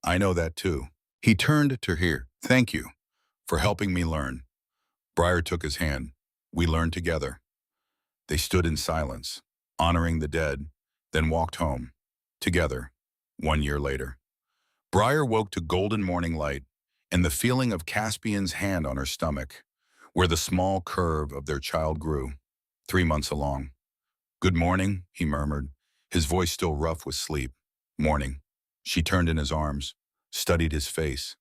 "I know that too." He turned to her. "Thank you for helping me learn." Briar took his hand. "We learned together." They stood in silence, honoring the dead, then walked home, together, 1 year later. Briar woke to golden morning light and the feeling of Caspian's hand on her stomach, where the small curve of their child grew, 3 months along. "Good morning," he murmured, his voice still rough with sleep. "Morning." She turned in his arms, studied his face.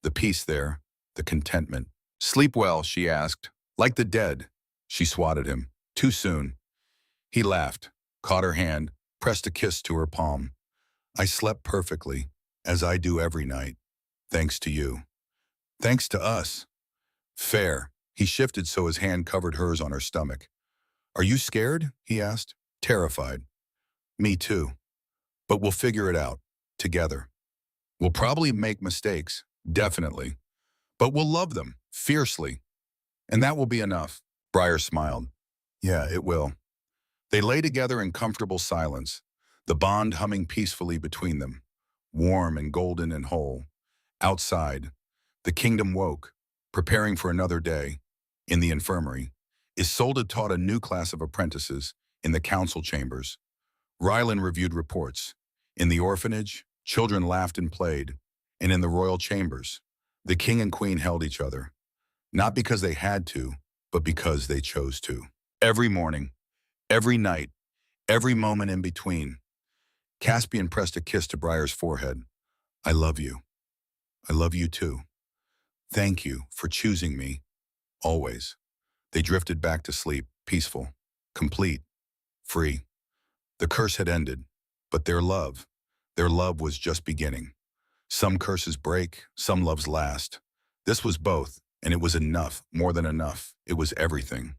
The peace there, the contentment. "Sleep well?" she asked. "Like the dead." She swatted him. "Too soon." He laughed, caught her hand, pressed a kiss to her palm. "I slept perfectly, as I do every night, thanks to you. Thanks to us." "Fair." He shifted so his hand covered hers on her stomach. "Are you scared?" he asked. "Terrified." "Me too. But we'll figure it out, together. We'll probably make mistakes, definitely. But we'll love them, fiercely. And that will be enough." Briar smiled. "Yeah, it will." They lay together in comfortable silence, the bond humming peacefully between them, warm and golden and whole. Outside, the kingdom woke, preparing for another day. In the infirmary, Isolde taught a new class of apprentices in the council chambers. Rylan reviewed reports. In the orphanage, children laughed and played, and in the royal chambers, the king and queen held each other, not because they had to, but because they chose to. Every morning, every night, every moment in between, Caspian pressed a kiss to Briar's forehead. I love you. I love you too. Thank you for choosing me, always. They drifted back to sleep, peaceful, complete, free. The curse had ended, but their love was just beginning. Some curses break, some loves last. This was both, and it was enough, more than enough. It was everything.